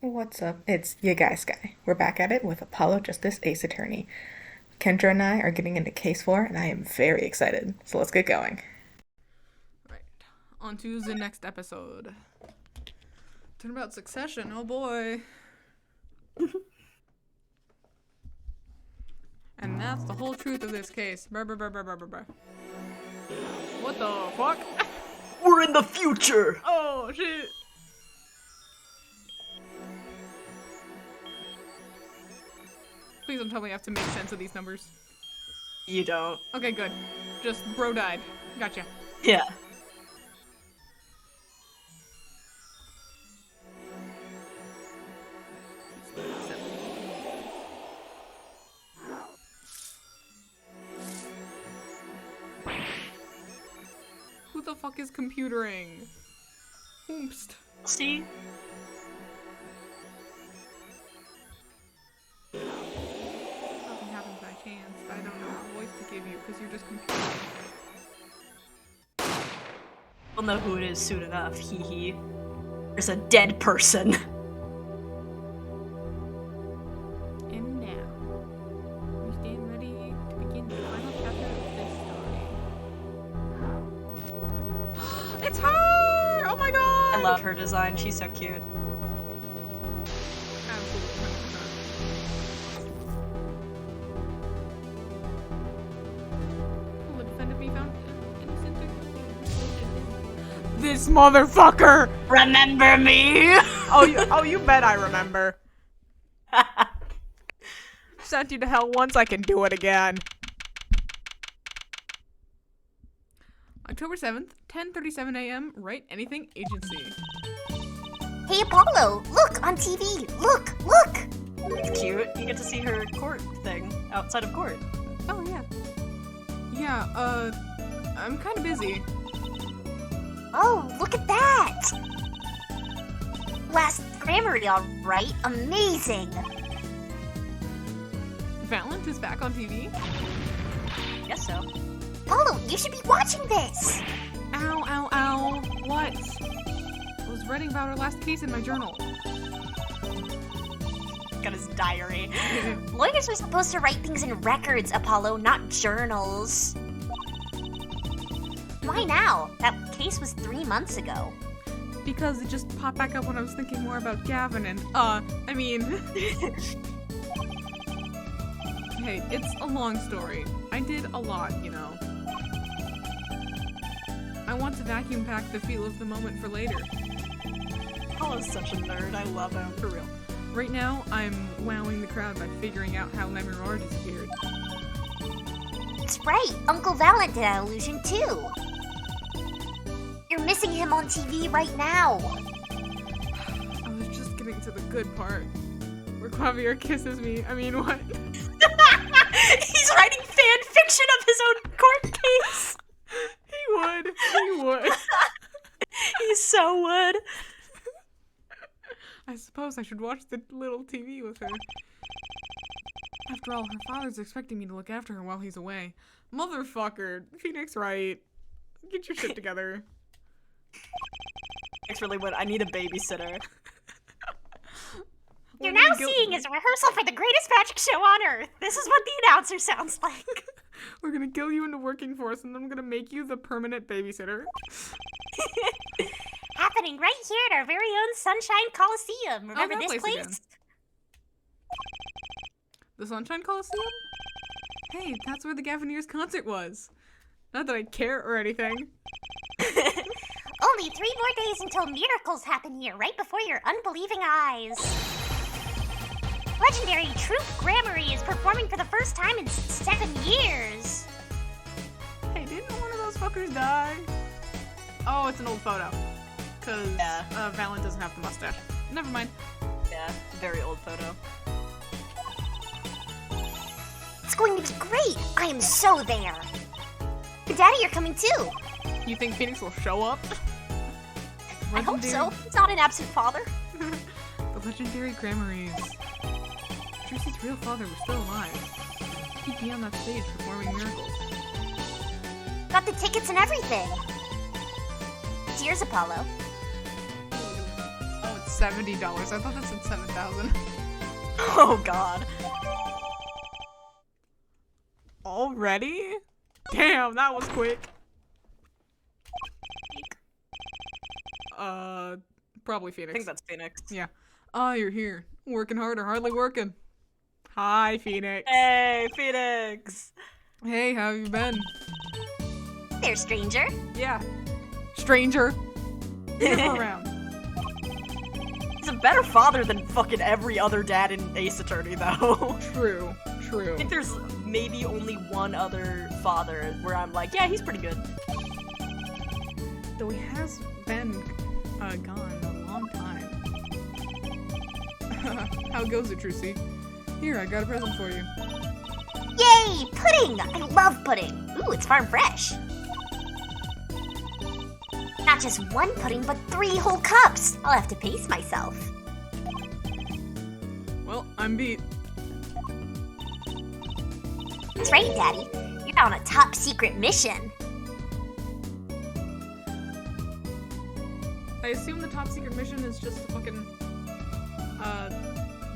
What's up? It's you guys guy. We're back at it with Apollo Justice Ace Attorney. Kendra and I are getting into case 4 and I am very excited. So let's get going. Right. On to the next episode. Turn about Succession, oh boy. And that's the whole truth of this case. Brr, brr, brr, brr, brr, brr, brr. What the fuck? We're in the future! Oh shit. Please don't tell me I have to make sense of these numbers. You don't. Okay, good. Just bro died. Gotcha. Yeah. Who the fuck is computering? Oomst. See? Nothing happens by chance, but I don't know what voice to give you because you're just computing. We'll know who it is soon enough, hee hee. There's a dead person. And now, we stand ready to begin the final chapter of this story. It's her! Oh my god! I love her design, she's so cute. Absolutely 100%. Who would defend if he found innocent or guilty? This motherfucker! Remember me? Oh, you bet I remember. Sent you to hell once, I can do it again. October 7th, 10:37 a.m. Wright Anything Agency. Hey Apollo, look on TV. Look, look. It's cute. You get to see her court thing outside of court. Oh, yeah. Yeah, I'm kind of busy. Oh, look at that. Last Grammary, all right. Amazing. Valent is back on TV. Guess so. Apollo, you should be watching this. Ow, ow, ow. What? I was writing about our last case in my journal. Got his diary. Lawyers are supposed to write things in records, Apollo, not journals. Why now? That case was 3 months ago. Because it just popped back up when I was thinking more about Gavin and, Hey, it's a long story. I did a lot, you know. I want to vacuum pack the feel of the moment for later. Apollo's such a nerd, I love him. For real. Right now, I'm wowing the crowd by figuring out how Lemuror disappeared. That's right. Uncle Valent did that illusion too. You're missing him on TV right now. I was just getting to the good part. Where Javier kisses me. I mean, what? He's writing fan fiction of his own court case. He would. He so would. I suppose I should watch the little TV with her. After all, her father's expecting me to look after her while he's away. Motherfucker. Phoenix Wright. Get your shit together. It's really what I need a babysitter. You're now seeing is a rehearsal for the greatest magic show on Earth. This is what the announcer sounds like. We're gonna guild you into working for us, and then I'm gonna make you the permanent babysitter. Happening right here at our very own Sunshine Coliseum. Remember that this place place? again. The Sunshine Coliseum? Hey, that's where the Gavineers concert was. Not that I care or anything. Only 3 more days until miracles happen here, right before your unbelieving eyes. Legendary Troop Grammary is performing for the first time in 7 years. Hey, didn't one of those fuckers die? Oh, it's an old photo. Cause Valent doesn't have the mustache. Never mind. Yeah, very old photo. It's going to be great. I am so there. Daddy, you're coming too. You think Phoenix will show up? I hope so. He's not an absent father. The legendary Grammaries. Tracy's real father was still alive. He'd be on that stage performing miracles. Got the tickets and everything. Cheers, Apollo. Oh, it's $70. I thought that said 7,000. Oh god. Already? Damn, that was quick. Probably Phoenix. I think that's Phoenix. Yeah. Ah, you're here. Working hard or hardly working. Hi, Phoenix. Hey, Phoenix! Hey, how have you been? There, stranger. Yeah. Stranger. Never around. He's a better father than fucking every other dad in Ace Attorney, though. True. True. I think there's maybe only one other father where I'm like, yeah, he's pretty good. Though he has been gone a long time. How goes it, Trucy? Here, I got a present for you. Yay, pudding! I love pudding. Ooh, it's farm fresh. Not just one pudding, but 3 whole cups. I'll have to pace myself. Well, I'm beat. That's right, Daddy. You're on a top secret mission. I assume the top secret mission is just to fucking,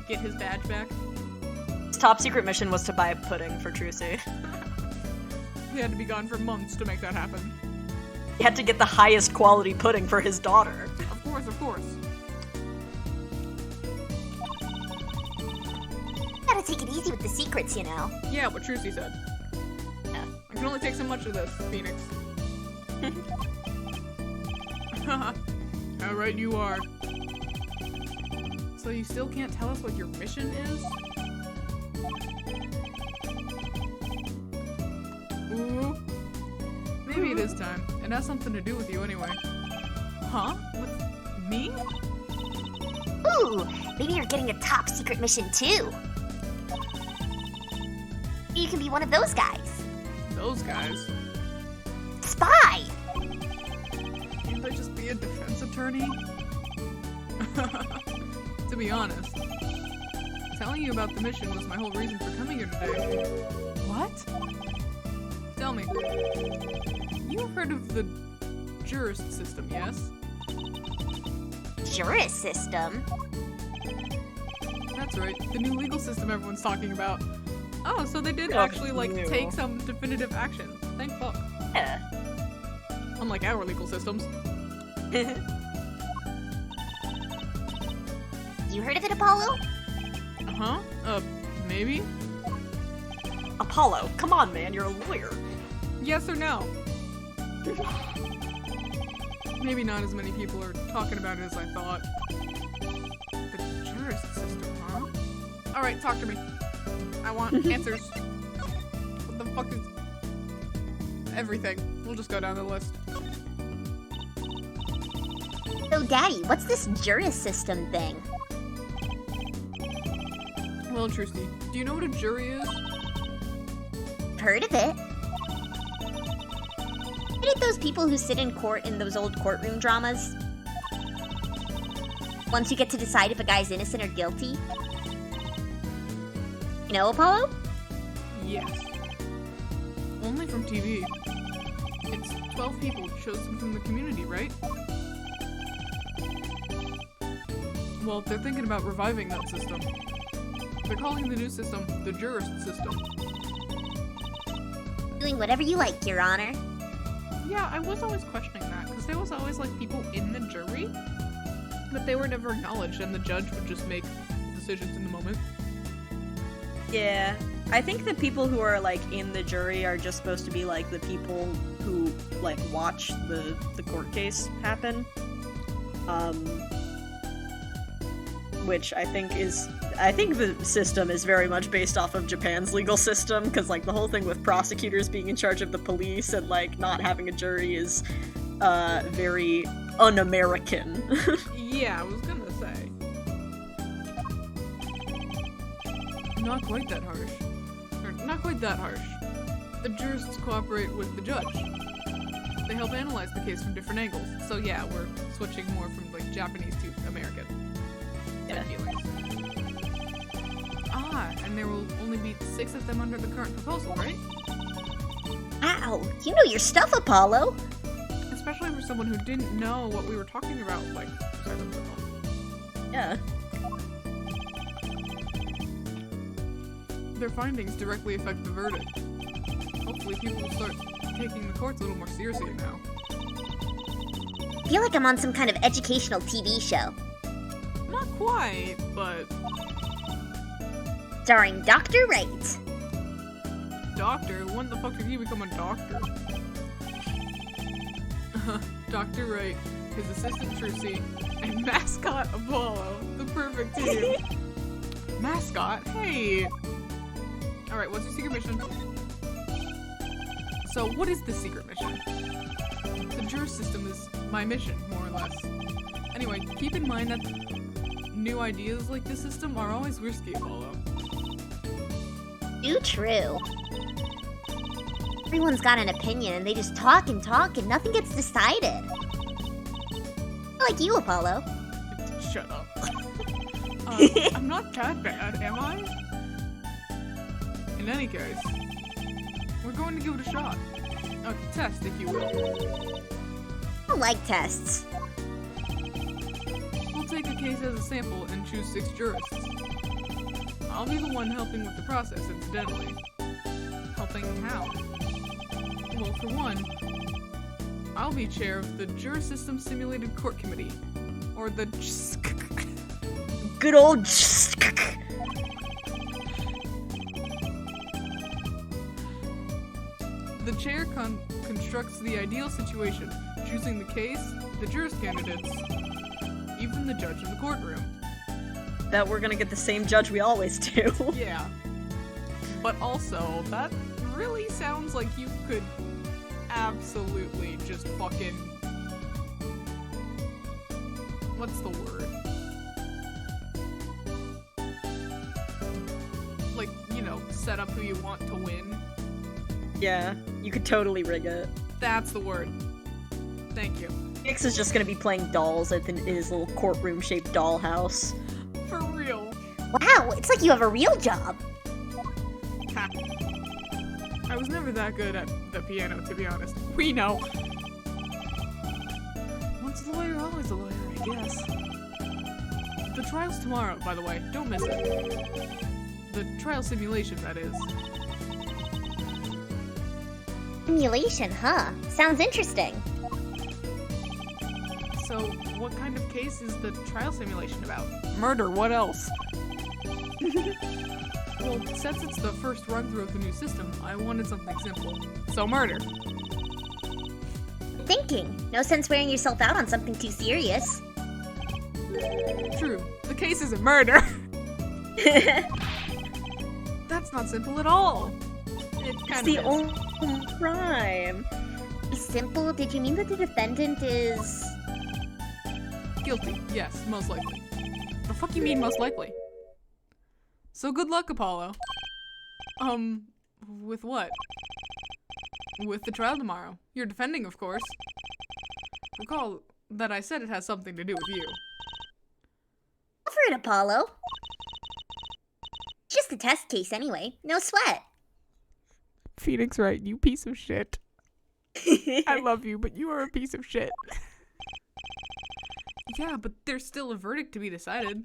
get his badge back. His top secret mission was to buy a pudding for Trucy. He had to be gone for months to make that happen. He had to get the highest quality pudding for his daughter. Of course, of course. Gotta take it easy with the secrets, you know. Yeah, what Trucy said. Yeah. I can only take so much of this, Phoenix. How right you are. So you still can't tell us what your mission is? Ooh. Maybe it is time. It has something to do with you anyway. Huh? With me? Ooh, maybe you're getting a top secret mission too. You can be one of those guys. Those guys. Spy! Can't I just be a defense attorney? To be honest, telling you about the mission was my whole reason for coming here today. What? Tell me. You've heard of the jurist system, yes? Juris system? That's right, the new legal system everyone's talking about. Oh, so they did Oh, actually, like, new. take some definitive action. Thank fuck. Yeah. Unlike our legal systems. You heard of it, Apollo? Uh-huh. Maybe? Apollo, come on, man, you're a lawyer. Yes or no? Maybe not as many people are talking about it as I thought. The jurist system, huh? Alright, talk to me. I want answers. What the fuck is... Everything. We'll just go down the list. So, Daddy, what's this juris system thing? Well, Trusty, do you know what a jury is? Heard of it. Isn't it those people who sit in court in those old courtroom dramas? Once you get to decide if a guy's innocent or guilty? You know, Apollo? Yes. Only from TV. It's 12 people chosen from the community, right? Well, they're thinking about reviving that system. They're calling the new system the jurist system. Doing whatever you like, Your Honor. Yeah, I was always questioning that, because there was always, like, people in the jury, but they were never acknowledged, and the judge would just make decisions in the moment. Yeah, I think the people who are, like, in the jury are just supposed to be, like, the people who, like, watch the court case happen. Which I think the system is very much based off of Japan's legal system, because, like, the whole thing with prosecutors being in charge of the police and, like, not having a jury is, very un-American. Yeah, I was gonna say. Not quite that harsh. Or, not quite that harsh. The jurists cooperate with the judge. They help analyze the case from different angles. So yeah, we're switching more from, like, Japanese to American. Yeah. Feelings. Ah, and there will only be 6 of them under the current proposal, right? Ow, you know your stuff, Apollo. Especially for someone who didn't know what we were talking about, like, seconds ago. Yeah. Their findings directly affect the verdict. Hopefully people will start taking the courts a little more seriously now. I feel like I'm on some kind of educational TV show. Not quite, but... Starring Dr. Wright. Doctor? When the fuck did he become a doctor? Dr. Wright, his assistant Trucy, and mascot Apollo. The perfect team. Mascot? Hey! Alright, what's your secret mission? So, what is the secret mission? The juror system is my mission, more or less. Anyway, keep in mind that new ideas like this system are always risky, Apollo. Too true. Everyone's got an opinion and they just talk and nothing gets decided. Like you, Apollo. Shut up. I'm not that bad, am I? In any case, we're going to give it a shot. A test, if you will. I don't like tests. We'll take a case as a sample and choose 6 jurists. I'll be the one helping with the process, incidentally. Helping how? Well, for one, I'll be chair of the Juror System Simulated Court Committee. Or the Good old. The chair constructs the ideal situation, choosing the case, the jurist candidates, even the judge in the courtroom. That we're gonna get the same judge we always do. Yeah. But also, that really sounds like you could absolutely just fucking... What's the word? Like, you know, set up who you want to win. Yeah, you could totally rig it. That's the word. Thank you. Phoenix is just gonna be playing dolls in his little courtroom-shaped dollhouse. For real. Wow, it's like you have a real job. Ha. I was never that good at the piano, to be honest. We know. Once a lawyer, always a lawyer, I guess. The trial's tomorrow, by the way. Don't miss it. The trial simulation, that is. Simulation, huh? Sounds interesting. So, what kind of case is the trial simulation about? Murder, what else? Well, since it's the first run-through of the new system, I wanted something simple. So murder. Thinking. No sense wearing yourself out on something too serious. True. The case isn't murder. That's not simple at all. It It's kind the of is. only crime. Simple? Did you mean that the defendant is... Guilty. Yes, most likely. The fuck you mean most likely? So good luck, Apollo. With what? With the trial tomorrow. You're defending, of course. Recall that I said it has something to do with you. Go for it, Apollo. Just a test case anyway. No sweat. Phoenix Wright, you piece of shit. I love you, but you are a piece of shit. Yeah, but there's still a verdict to be decided.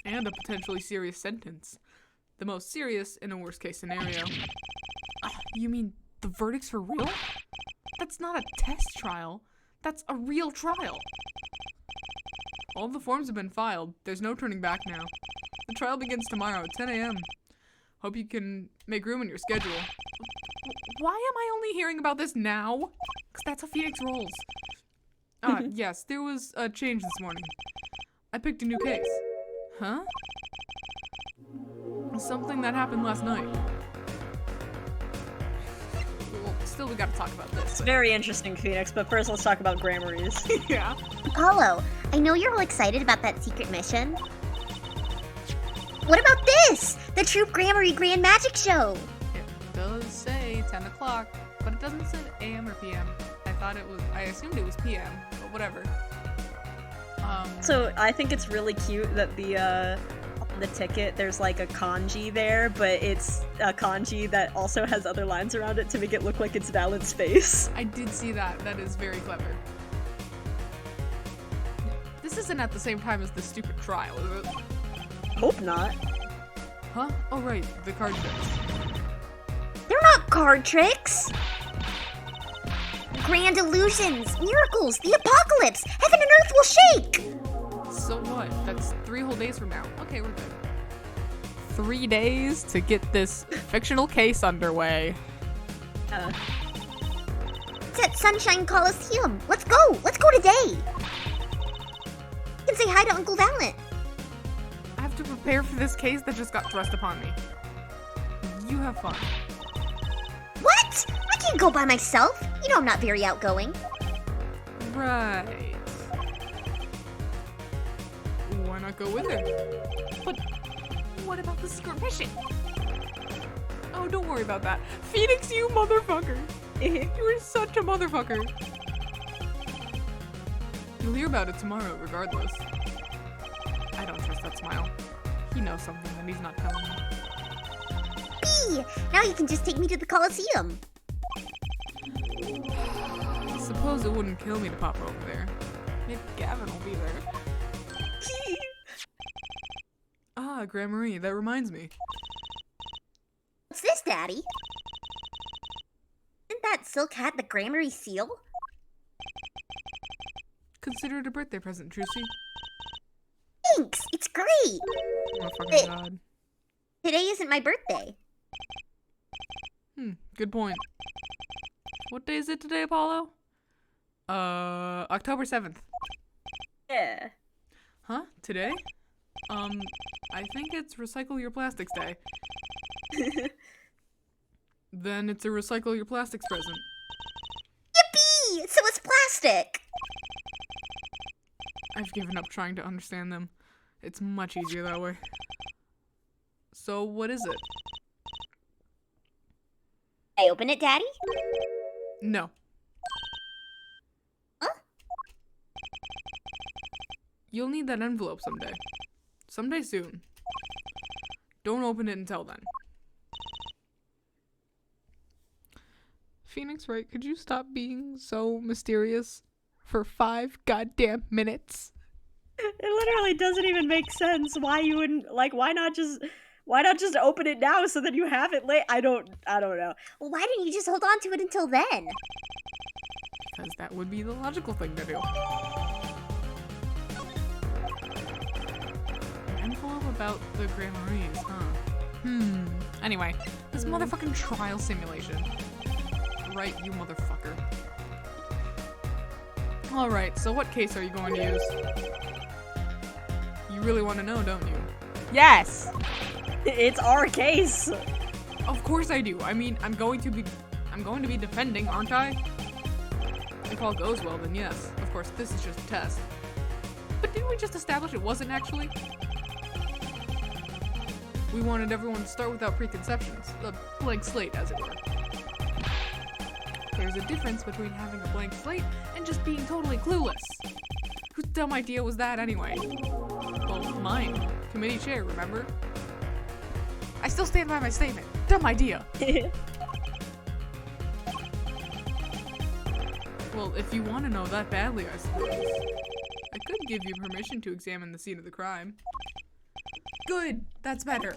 And a potentially serious sentence. The most serious in a worst-case scenario. You mean the verdict's for real? That's not a test trial. That's a real trial. All the forms have been filed. There's no turning back now. The trial begins tomorrow at 10 a.m. Hope you can make room in your schedule. Why am I only hearing about this now? Because that's how Phoenix rolls. Yes, there was a change this morning. I picked a new case. Huh? Something that happened last night. Well, still we gotta talk about this. It's very interesting, Phoenix, but first let's talk about Grammarys. Yeah. Apollo, I know you're all excited about that secret mission. What about this? The Troop Grammary Grand Magic Show! It does say 10 o'clock, but it doesn't say AM or PM. I assumed it was PM, but whatever. So I think it's really cute that the ticket, there's like a kanji there, but it's a kanji that also has other lines around it to make it look like it's valid space. I did see that. That is very clever. This is isn't at the same time as this stupid trial, is it? Hope not. Huh? Oh right, the card tricks. They're not card tricks! Grand illusions, miracles, the apocalypse! Heaven and earth will shake! So what? That's 3 whole days from now. Okay, we're good. 3 days to get this fictional case underway. It's at Sunshine Coliseum. Let's go! Let's go today! You can say hi to Uncle Valent. I have to prepare for this case that just got thrust upon me. You have fun. What? I can't go by myself. You know I'm not very outgoing. Right. Why not go with her? But what about the secret mission? Oh, don't worry about that. Phoenix, you motherfucker! You are such a motherfucker. You'll hear about it tomorrow, regardless. I don't trust that smile. He knows something that he's not telling me. B! Now you can just take me to the Coliseum. I suppose it wouldn't kill me to pop over there. Maybe Gavin will be there. Ah, Grandma Marie, that reminds me. What's this, Daddy? Isn't that silk hat the Grammary seal? Consider it a birthday present, Trucy. Thanks! It's great! Oh my fucking god. Today isn't my birthday. Good point. What day is it today, Apollo? October 7th. Yeah. Huh? Today? I think it's Recycle Your Plastics Day. Then it's a Recycle Your Plastics present. Yippee! So it's plastic! I've given up trying to understand them. It's much easier that way. So, what is it? I open it, Daddy? No. Huh? You'll need that envelope someday. Someday soon. Don't open it until then. Phoenix, Wright, could you stop being so mysterious for 5 goddamn minutes? It literally doesn't even make sense why you wouldn't, like, why not just open it now so that you have it late? I don't know. Well, why didn't you just hold on to it until then? Because that would be the logical thing to do. An envelope about the Grand Marines, huh? Anyway, this motherfucking trial simulation. Right, you motherfucker. Alright, so what case are you going to use? You really want to know, don't you? Yes! It's our case. Of course I do. I mean, I'm going to be defending, aren't I? If all goes well, then yes. Of course, this is just a test. But didn't we just establish it wasn't actually? We wanted everyone to start without preconceptions. A blank slate, as it were. There's a difference between having a blank slate and just being totally clueless. Whose dumb idea was that anyway? Well, mine. Committee chair, remember? I still stand by my statement. Dumb idea. Well, if you want to know that badly, I suppose. I could give you permission to examine the scene of the crime. Good! That's better.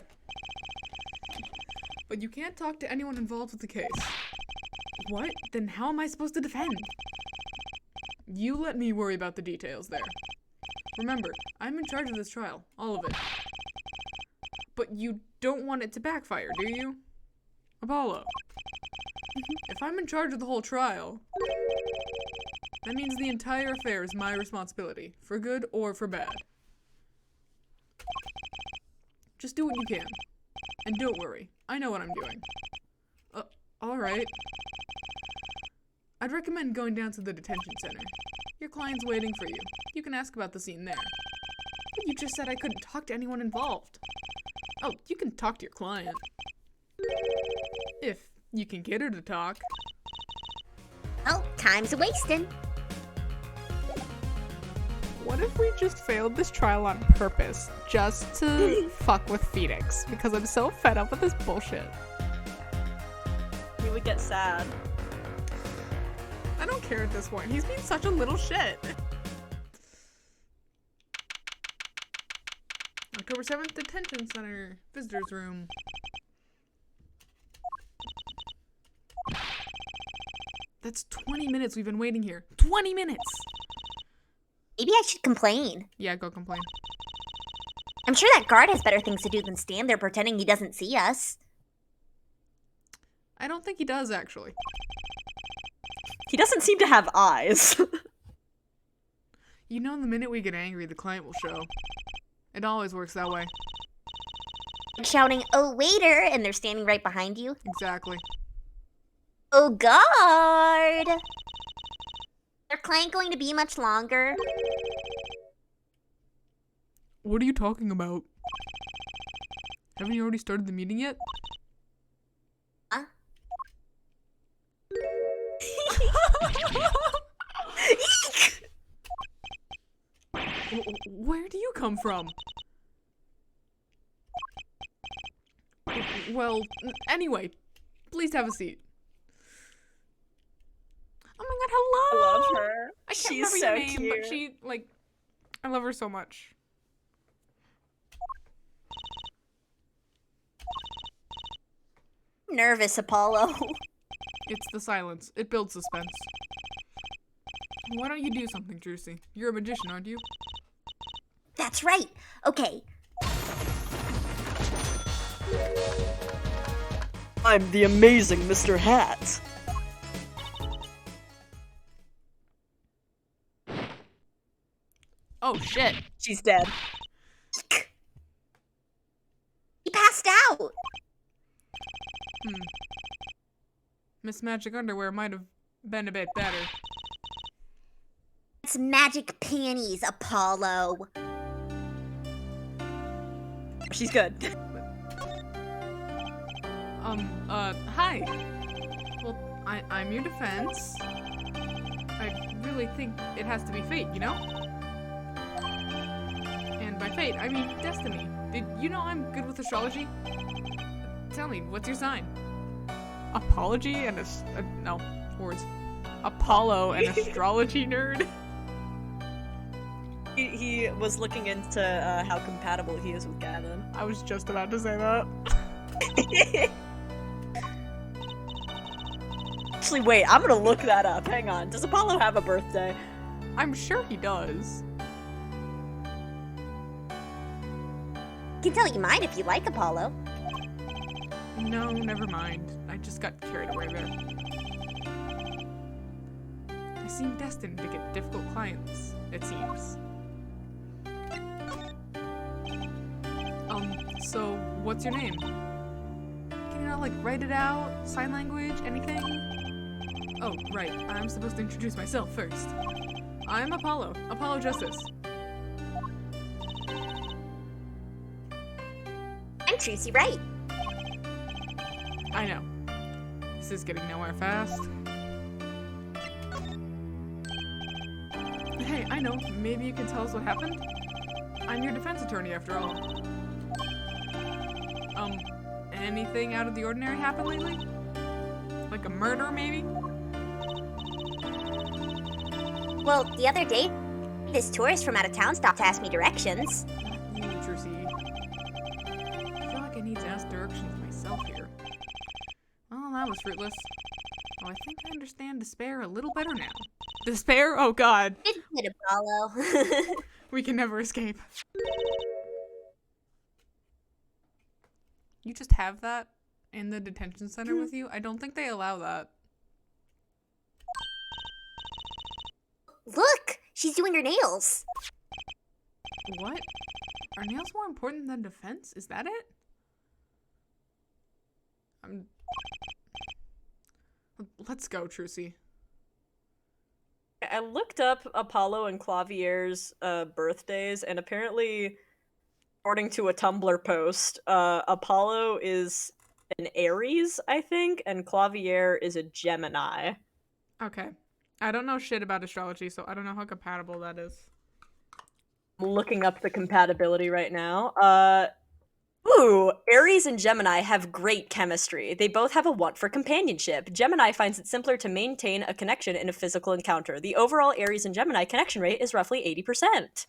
But you can't talk to anyone involved with the case. What? Then how am I supposed to defend? You let me worry about the details there. Remember, I'm in charge of this trial. All of it. But you don't want it to backfire, do you? Apollo. If I'm in charge of the whole trial, that means the entire affair is my responsibility, for good or for bad. Just do what you can. And don't worry, I know what I'm doing. Alright. I'd recommend going down to the detention center. Your client's waiting for you. You can ask about the scene there. But you just said I couldn't talk to anyone involved. Oh, you can talk to your client. If you can get her to talk. Well, time's a-wasting. What if we just failed this trial on purpose, just to fuck with Phoenix? Because I'm so fed up with this bullshit. We would get sad. I don't care at this point. He's being such a little shit. October 7th, Detention Center. Visitors room. That's 20 minutes we've been waiting here. 20 minutes! Maybe I should complain. Yeah, go complain. I'm sure that guard has better things to do than stand there pretending he doesn't see us. I don't think he does, actually. He doesn't seem to have eyes. You know, the minute we get angry, the client will show. It always works that way. Shouting, "Oh, waiter!" and they're standing right behind you. Exactly. Oh, guard! Their client going to be much longer? What are you talking about? Haven't you already started the meeting yet? Huh? Where do you come from? Well, anyway, please have a seat. Oh my god, hello! I love her. I can't She's remember so your name, cute. but she, like, I love her so much. Nervous, Apollo. It's the silence. It builds suspense. Why don't you do something, Drusy? You're a magician, aren't you? That's right. Okay. I'm the amazing Mr. Hat. Oh, shit. She's dead. He passed out. Miss Magic Underwear might have been a bit better. It's magic panties, Apollo. She's good. Hi. Well, I'm your defense. I really think it has to be fate, you know? And by fate, I mean destiny. Did you know I'm good with astrology? Tell me, what's your sign? Apology and no, words. Apollo, an astrology nerd? He was looking into how compatible he is with Gavin. I was just about to say that. Actually, wait, I'm gonna look that up. Hang on. Does Apollo have a birthday? I'm sure he does. I can tell you mine if you like, Apollo. No, never mind. I just got carried away there. I seem destined to get difficult clients, it seems. So what's your name? Can you not, like, write it out? Sign language? Anything? Oh, right. I'm supposed to introduce myself first. I'm Apollo. Apollo Justice. I'm Tracy Wright. I know. This is getting nowhere fast. Hey, I know. Maybe you can tell us what happened? I'm your defense attorney, after all. Anything out of the ordinary happened lately? Like a murder, maybe? Well, the other day, this tourist from out of town stopped to ask me directions. You, Tracy. I feel like I need to ask directions myself here. Well, that was fruitless. Oh, I think I understand despair a little better now. Despair? Oh god. It's good, Apollo. We can never escape. You just have that in the detention center with you? I don't think they allow that. Look, she's doing her nails. What? Are nails more important than defense? Is that it? Let's go, Trucy. I looked up Apollo and Clavier's birthdays, and apparently, according to a Tumblr post, Apollo is an Aries, I think, and Clavier is a Gemini. Okay. I don't know shit about astrology, so I don't know how compatible that is. I'm looking up the compatibility right now. Aries and Gemini have great chemistry. They both have a want for companionship. Gemini finds it simpler to maintain a connection in a physical encounter. The overall Aries and Gemini connection rate is roughly 80%.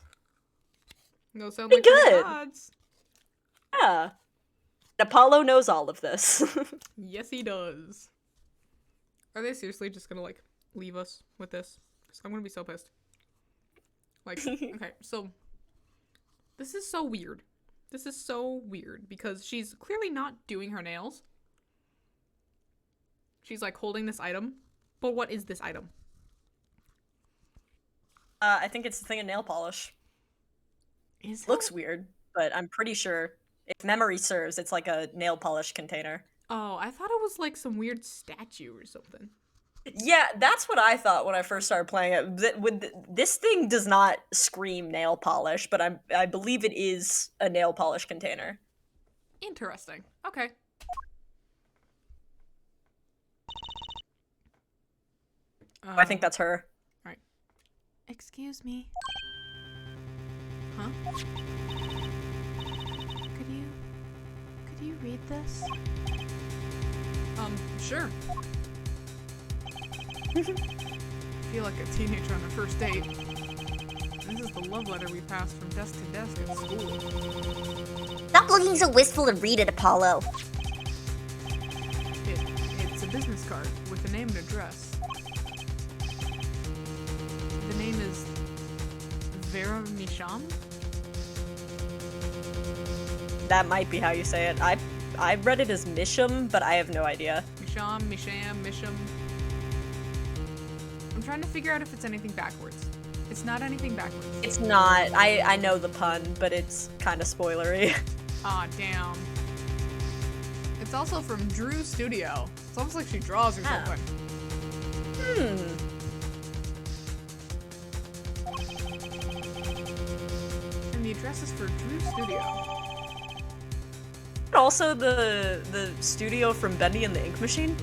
Those sound Pretty like good. gods. Yeah. Apollo knows all of this. Yes, he does. Are they seriously just gonna, like, leave us with this? 'Cause I'm gonna be so pissed. Like, okay, so... This is so weird. This is so weird, because she's clearly not doing her nails. She's, like, holding this item. But what is this item? I think it's the thing of nail polish. Is Looks weird, but I'm pretty sure, if memory serves, it's like a nail polish container. Oh, I thought it was, like, some weird statue or something. Yeah, that's what I thought when I first started playing it. This thing does not scream nail polish, but I believe it is a nail polish container. Interesting. Okay. I think that's her. Right. Excuse me. Huh? Could you read this? Sure. I feel like a teenager on a first date. This is the love letter we passed from desk to desk at school. Stop looking so wistful and read it, Apollo. It's a business card with a name and address. The name is Vera Misham? That might be how you say it. I read it as Misham, but I have no idea. Misham. I'm trying to figure out if it's anything backwards. It's not anything backwards. It's not. I know the pun, but it's kind of spoilery. Aw, damn. It's also from Drew Studio. It's almost like she draws or Ah. something. And the address is for Drew Studio. Also, the studio from Bendy and the Ink Machine.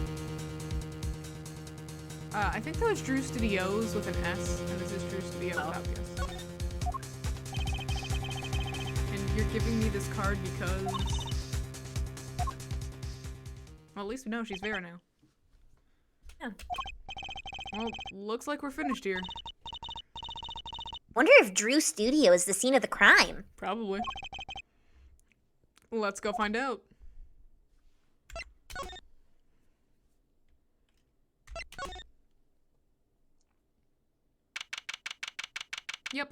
I think that was Drew Studios with an S, and this is Drew Studio without the S. And you're giving me this card because... Well, at least we know she's Vera now. Yeah. Well, looks like we're finished here. Wonder if Drew Studio is the scene of the crime. Probably. Let's go find out. Yep.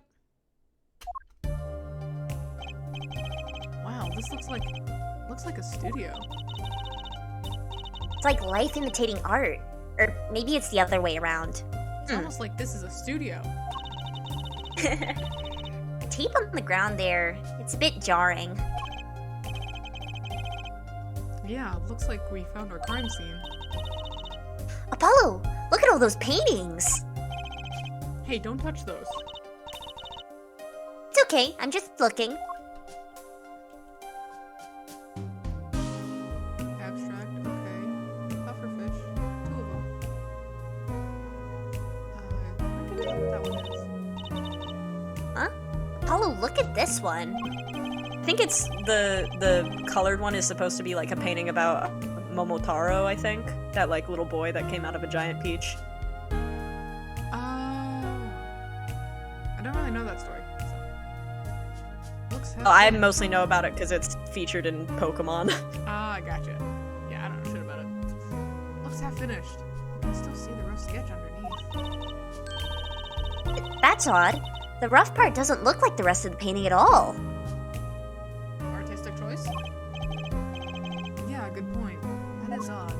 Wow, this looks like a studio. It's like life imitating art. Or maybe it's the other way around. It's almost like this is a studio. The tape on the ground there, it's a bit jarring. Yeah, looks like we found our crime scene. Apollo, look at all those paintings! Hey, don't touch those. It's okay, I'm just looking. Abstract, okay. Pufferfish, 2 of them. I don't know what that one is. Huh? Apollo, look at this one. I think it's the colored one is supposed to be like a painting about Momotaro, I think. That like little boy that came out of a giant peach. I don't really know that story. So. Looks Oh, I mostly know about it because it's featured in Pokemon. Ah, gotcha. Yeah, I don't know shit about it. Looks half finished. You can still see the rough sketch underneath. That's odd. The rough part doesn't look like the rest of the painting at all. Artistic choice? Yeah, good point. That is odd.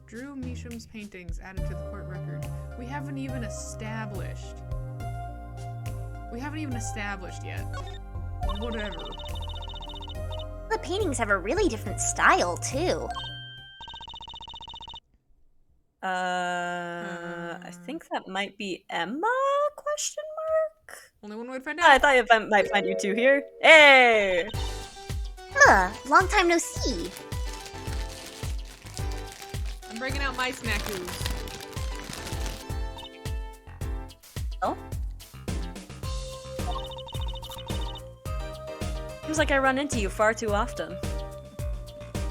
Drew Measham's paintings added to the court record. We haven't even established. We haven't even established yet. Whatever. The paintings have a really different style, too. I think that might be Emma? Question mark? Only one way to find I out. thought I might find you two here. Hey! Long time no see. I'm bringing out my snackoos. Oh? Seems like I run into you far too often.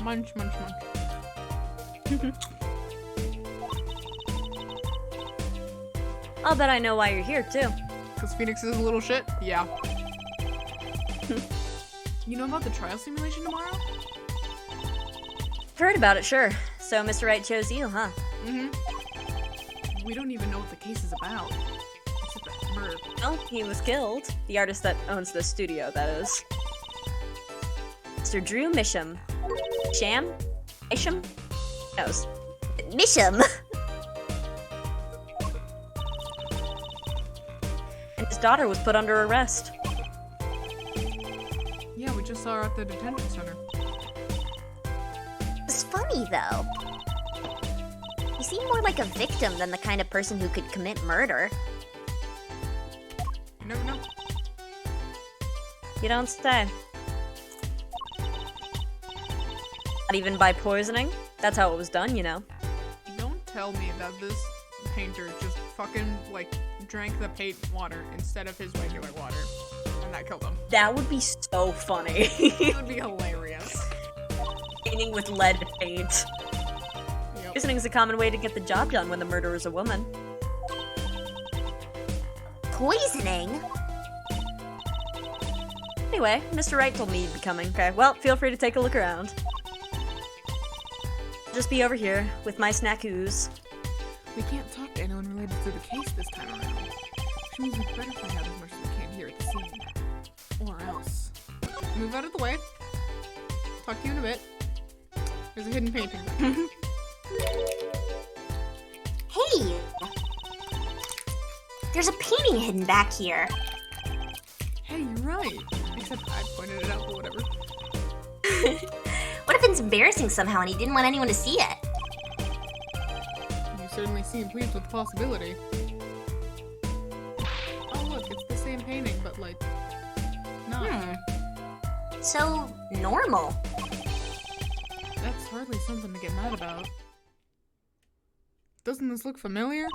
Munch, munch, munch. I'll bet I know why you're here, too. Because Phoenix is a little shit? Yeah. You know about the trial simulation tomorrow? Heard about it, sure. So Mr. Wright chose you, huh? Mm-hmm. We don't even know what the case is about. Except that murder. Well, he was killed. The artist that owns the studio, that is. Mr. Drew Misham. Isham? Knows. Misham! And his daughter was put under arrest. Yeah, we just saw her at the detention center. It's funny, though. You seem more like a victim than the kind of person who could commit murder. You never know. You don't say. Not even by poisoning? That's how it was done, you know. Don't tell me that this painter just fucking, like, drank the paint water instead of his regular water. And that killed him. That would be so funny. It would be hilarious. Painting with lead paint. Yep. Poisoning is a common way to get the job done when the murderer is a woman. Poisoning? Anyway, Mr. Wright told me you'd be coming. Okay, well, feel free to take a look around. I'll just be over here with my snackoos. We can't talk to anyone related to the case this time around. Which means we better find out as much as we can here at the scene. Or else. Move out of the way. Talk to you in a bit. There's a hidden painting back there. Hey! There's a painting hidden back here. Hey, you're right. Except I pointed it out, but whatever. What if it's embarrassing somehow and he didn't want anyone to see it? You certainly seem pleased with the possibility. Oh look, it's the same painting, but like... not. So normal. That's hardly something to get mad about. Doesn't this look familiar?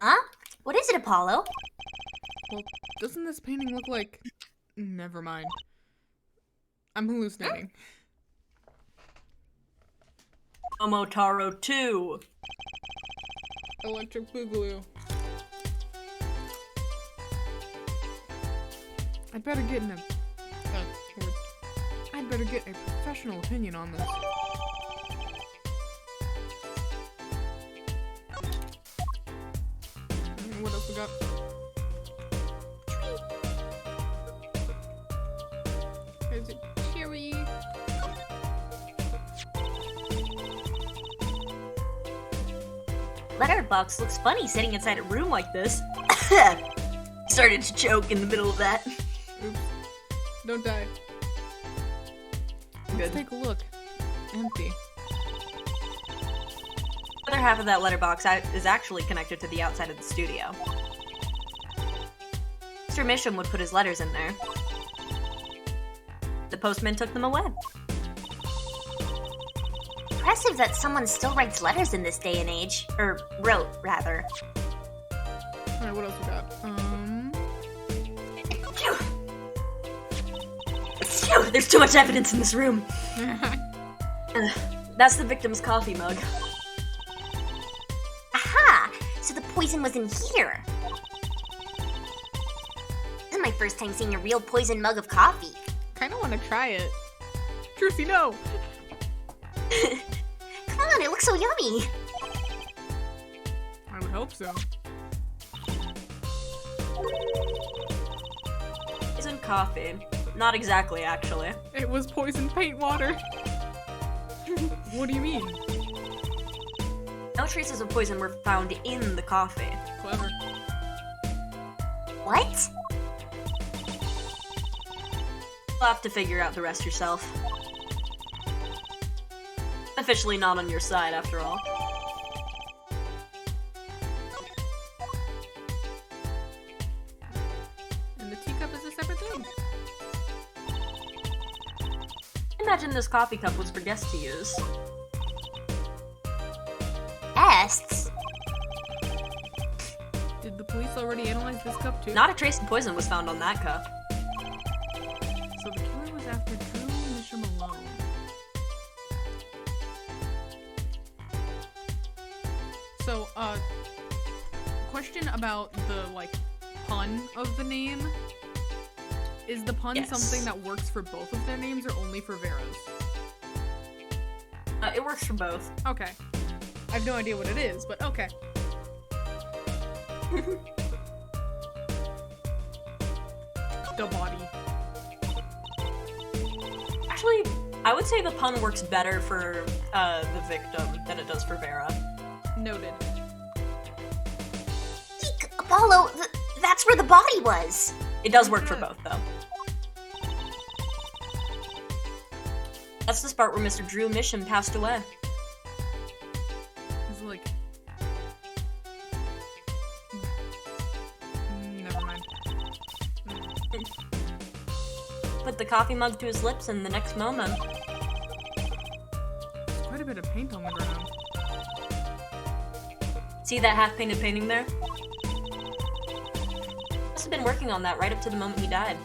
Huh? What is it, Apollo? Well, doesn't this painting look like... Never mind. I'm hallucinating. Momotaro 2. Electric Boogaloo. I'd better get I'd better get a professional opinion on this. What else we got? Is it cherry? Letterbox looks funny sitting inside a room like this. Started to choke in the middle of that. Oops. Don't die. Let's Good. take a look. Empty. The other half of that letterbox is actually connected to the outside of the studio. Mr. Misham would put his letters in there. The postman took them away. Impressive that someone still writes letters in this day and age. Or wrote, rather. Alright, what else we got? Phew, there's too much evidence in this room. That's the victim's coffee mug. Aha! So the poison was in here. This is my first time seeing a real poison mug of coffee. Kinda wanna try it. Trucy, no! Come on, it looks so yummy. I would hope so. Poison coffee. Not exactly, actually. It was poisoned paint water. What do you mean? No traces of poison were found in the coffee. Clever. What? You'll have to figure out the rest yourself. Officially not on your side, after all. And the teacup is a separate thing. Imagine this coffee cup was for guests to use. Guests? Did the police already analyze this cup too? Not a trace of poison was found on that cup. So the killer was after Drew Misham alone. So, question about the, like, pun of the name. Is the pun Yes. something that works for both of their names or only for Vera's? It works for both. Okay. I have no idea what it is, but okay. The body. Actually, I would say the pun works better for the victim than it does for Vera. Noted. Eek, Apollo, that's where the body was. It does work for both, though. That's the part where Mr. Drew Mission passed away. It's like... Never mind. Put the coffee mug to his lips, and the next moment... There's quite a bit of paint on the ground. See that half-painted painting there? Must have been working on that right up to the moment he died.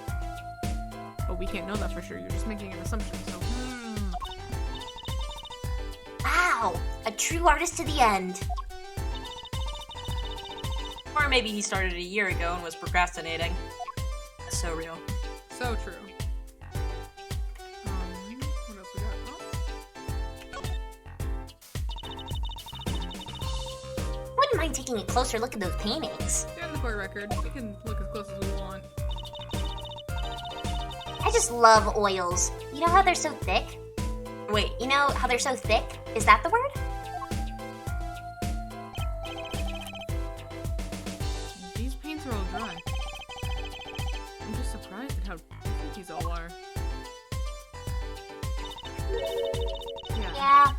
But we can't know that for sure. You're just making an assumption, so... Wow, a true artist to the end. Or maybe he started a year ago and was procrastinating. That's so real. So true. What else we got? Oh, Wouldn't mind taking a closer look at those paintings. they're in the court record. We can look as close as we want. I just love oils. You know how they're so thick? Wait, You know how they're so thick? Is that the word? These paints are all dry. I'm just surprised at how different these all are. Yeah, Yeah.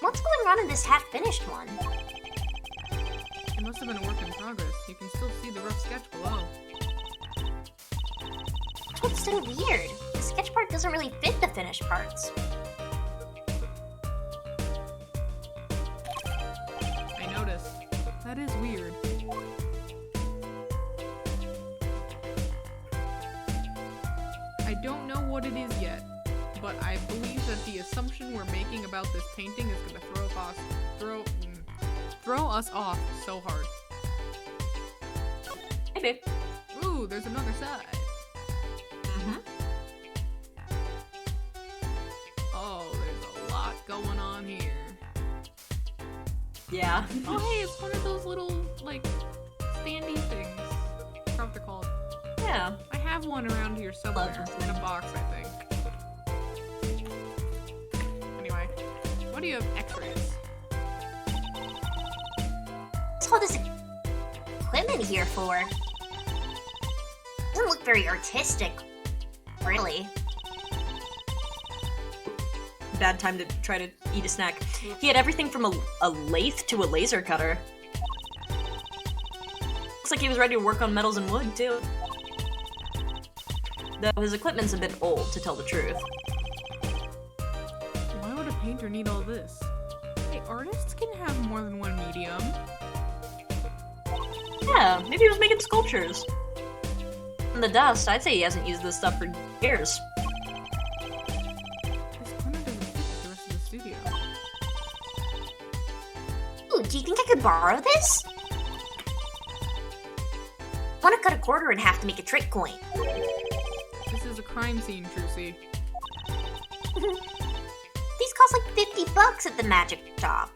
What's going on in this half-finished one? it must have been a work in progress. You can still see the rough sketch below. That's what's so weird. The sketch part doesn't really fit the finished parts. I noticed. That is weird. I don't know what it is yet, but I believe that the assumption we're making about this painting is gonna throw us off so hard. maybe. Ooh, there's another side. Mm-hmm. Oh, there's a lot going on here. Yeah. Oh, hey, it's one of those little, like, standy things. I forgot what they're called. Yeah. I have one around here somewhere. Love this In a box, I think. Anyway, what do you have x-rays? What's all this equipment here for? Doesn't look very artistic, really. Bad time to try to eat a snack. He had everything from a lathe to a laser cutter. Looks like he was ready to work on metals and wood, too. Though his equipment's a bit old, to tell the truth. Why would a painter need all this? Hey, artists can have more than one medium. Yeah, maybe he was making sculptures. From the dust, I'd say he hasn't used this stuff for years. This corner doesn't fit with the rest of the studio. Ooh, do you think I could borrow this? I want to cut a quarter in half to make a trick coin. This is a crime scene, Trucy. These cost like $50 at the magic shop.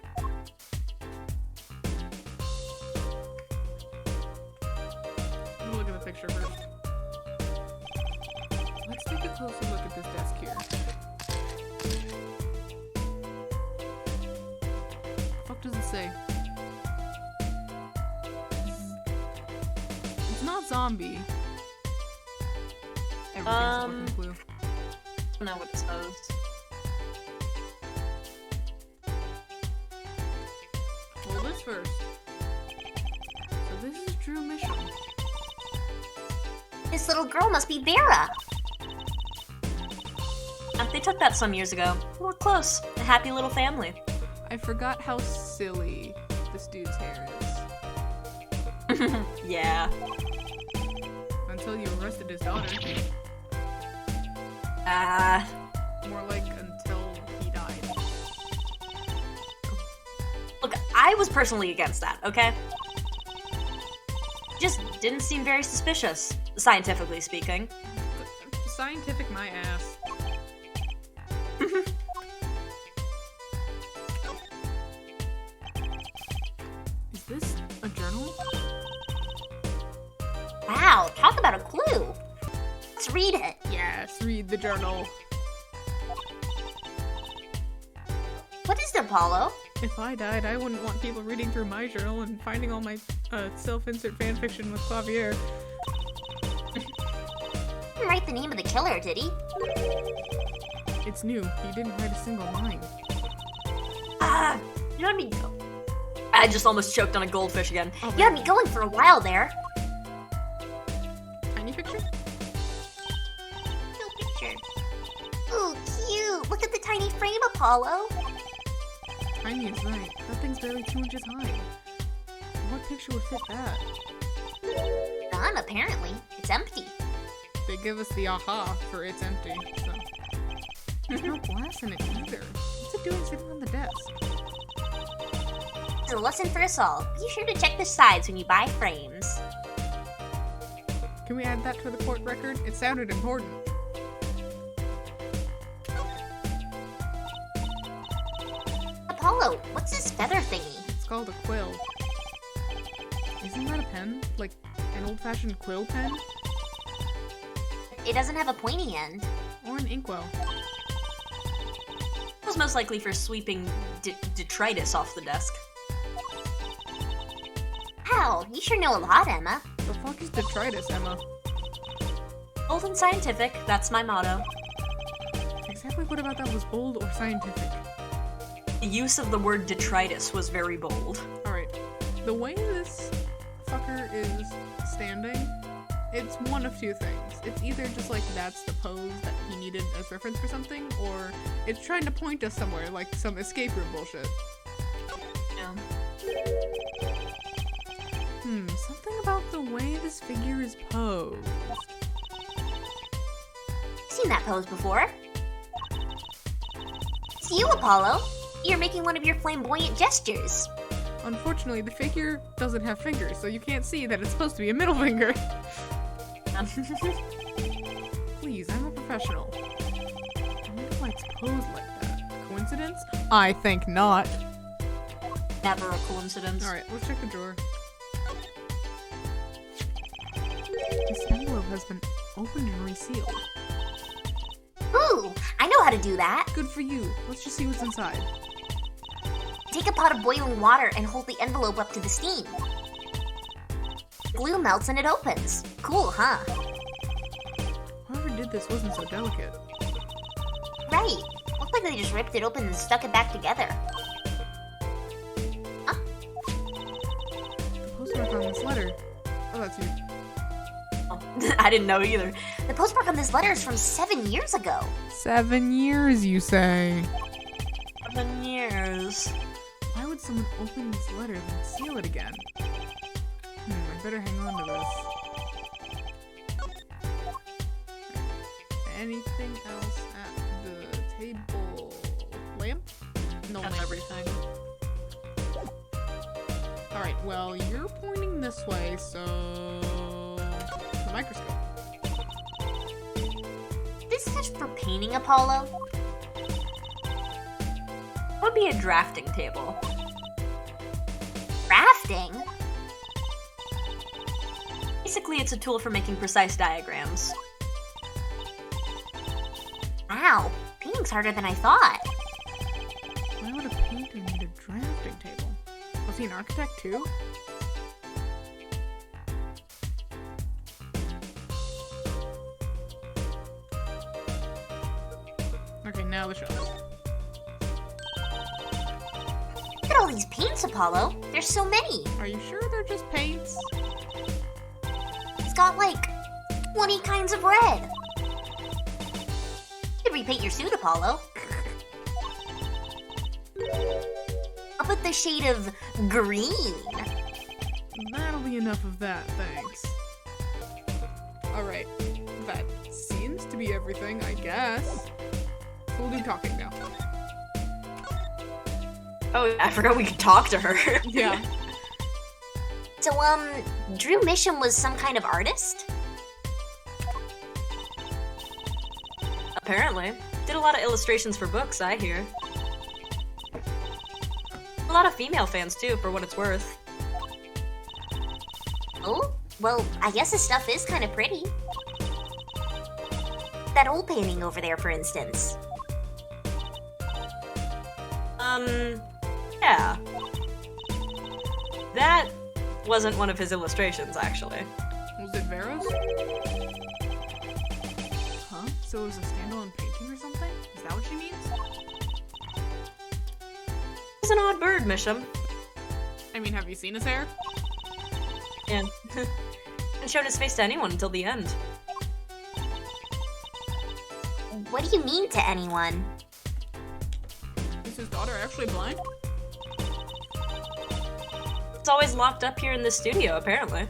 Let me look at the picture first. Let's take a closer look at this desk here. What the fuck does it say? It's not zombie. Everything's a fucking clue. I don't know what it says. Well, this first. So this is Drew Mission. This little girl must be Vera. They took that some years ago. We were close. A happy little family. I forgot how silly this dude's hair is. Yeah. Until you arrested his daughter. More like until he died. Look, I was personally against that, okay? Just didn't seem very suspicious, scientifically speaking. Scientific my ass. Is this a journal? Wow, talk about a clue. Let's read it. Yes, read the journal. What is it, Apollo? If I died, I wouldn't want people reading through my journal and finding all my self-insert fanfiction with Clavier. He didn't write the name of the killer, did he? It's new. He didn't write a single line. You had me go. I just almost choked on a goldfish again. Oh, You had me going for a while there. tiny picture? No picture. Ooh, cute. Look at the tiny frame, Apollo. Tiny is right. That thing's barely 2 inches high. What picture would fit that? None, apparently. It's empty. They give us the aha for it's empty, so. There's no glass in it either. What's it doing sitting on the desk? It's a lesson for us all. Be sure to check the sides when you buy frames. Can we add that to the court record? It sounded important. Apollo, what's this feather thingy? It's called a quill. Isn't that a pen? Like an old-fashioned quill pen? It doesn't have a pointy end. Or an inkwell? It was most likely for sweeping detritus off the desk. Wow, you sure know a lot, Emma. The fuck is detritus, Emma? Bold and scientific, that's my motto. Exactly what about that was bold or scientific? The use of the word detritus was very bold. Alright, the way this fucker is standing, it's one of two things. It's either just like that's the pose that he needed as reference for something, or it's trying to point us somewhere, like some escape room bullshit. Yeah. Something about the way this figure is posed. I've seen that pose before. It's you, Apollo. You're making one of your flamboyant gestures. Unfortunately, the figure doesn't have fingers, so you can't see that it's supposed to be a middle finger. Please, I'm a professional. I wonder why it's posed like that. Coincidence? I think not. Never a coincidence. Alright, let's check the drawer. This envelope has been opened and resealed. Ooh, I know how to do that. Good for you. Let's just see what's inside. Take a pot of boiling water and hold the envelope up to the steam. Glue melts and it opens. Cool, huh? Whoever did this wasn't so delicate. Right. Looks like they just ripped it open and stuck it back together. Huh? The postmark on this letter. Oh, that's you. Oh, I didn't know either. The postmark on this letter is from 7 years ago. 7 years, you say? 7 years. Why would someone open this letter and seal it again? I better hang on to this. Anything else at the table? Lamp? No That's lamp. everything. Alright, well, you're pointing this way, so... the microscope. This is for painting, Apollo. That would be a drafting table. Crafting? Basically, it's a tool for making precise diagrams. Wow, painting's harder than I thought. Why would a painter need a drafting table? Was he an architect too? Okay, now the shelves. Look at all these paints, Apollo. There's so many. Are you sure they're just paints? It's got like 20 kinds of red. You could repaint your suit, Apollo. Up with the shade of green. That'll be enough of that, thanks. Alright, that seems to be everything, I guess. We'll do talking now. Oh, I forgot we could talk to her. Yeah. So, Drew Misham was some kind of artist? Apparently. Did a lot of illustrations for books, I hear. A lot of female fans, too, for what it's worth. Oh? Well, I guess his stuff is kind of pretty. That old painting over there, for instance. Yeah. That wasn't one of his illustrations, actually. Was it Vera's? Huh? So it was a standalone painting or something? Is that what she means? He's an odd bird, Misham. I mean, have you seen his hair? And hadn't shown his face to anyone until the end. What do you mean to anyone? Is his daughter actually blind? It's always locked up here in the studio, apparently.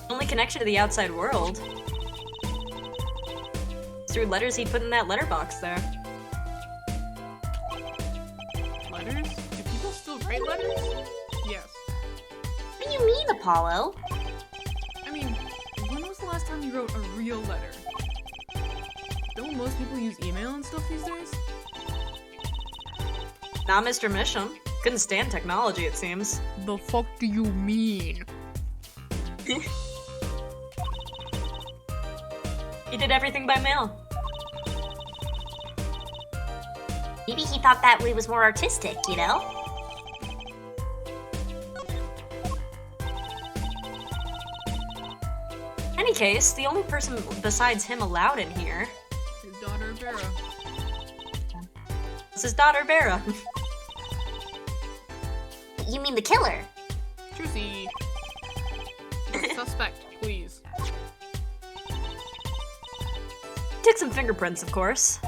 Only connection to the outside world is through letters he'd put in that letterbox there. Letters? Do people still write letters? Yes. What do you mean, Apollo? I mean, when was the last time you wrote a real letter? Don't most people use email and stuff these days? Not Mr. Misham. Couldn't stand technology, it seems. The fuck do you mean? He did everything by mail. Maybe he thought that way was more artistic, you know? In any case, the only person besides him allowed in here His daughter, Vera. is his daughter, Vera. You mean the killer? Trucy. Suspect, please. Took some fingerprints, of course.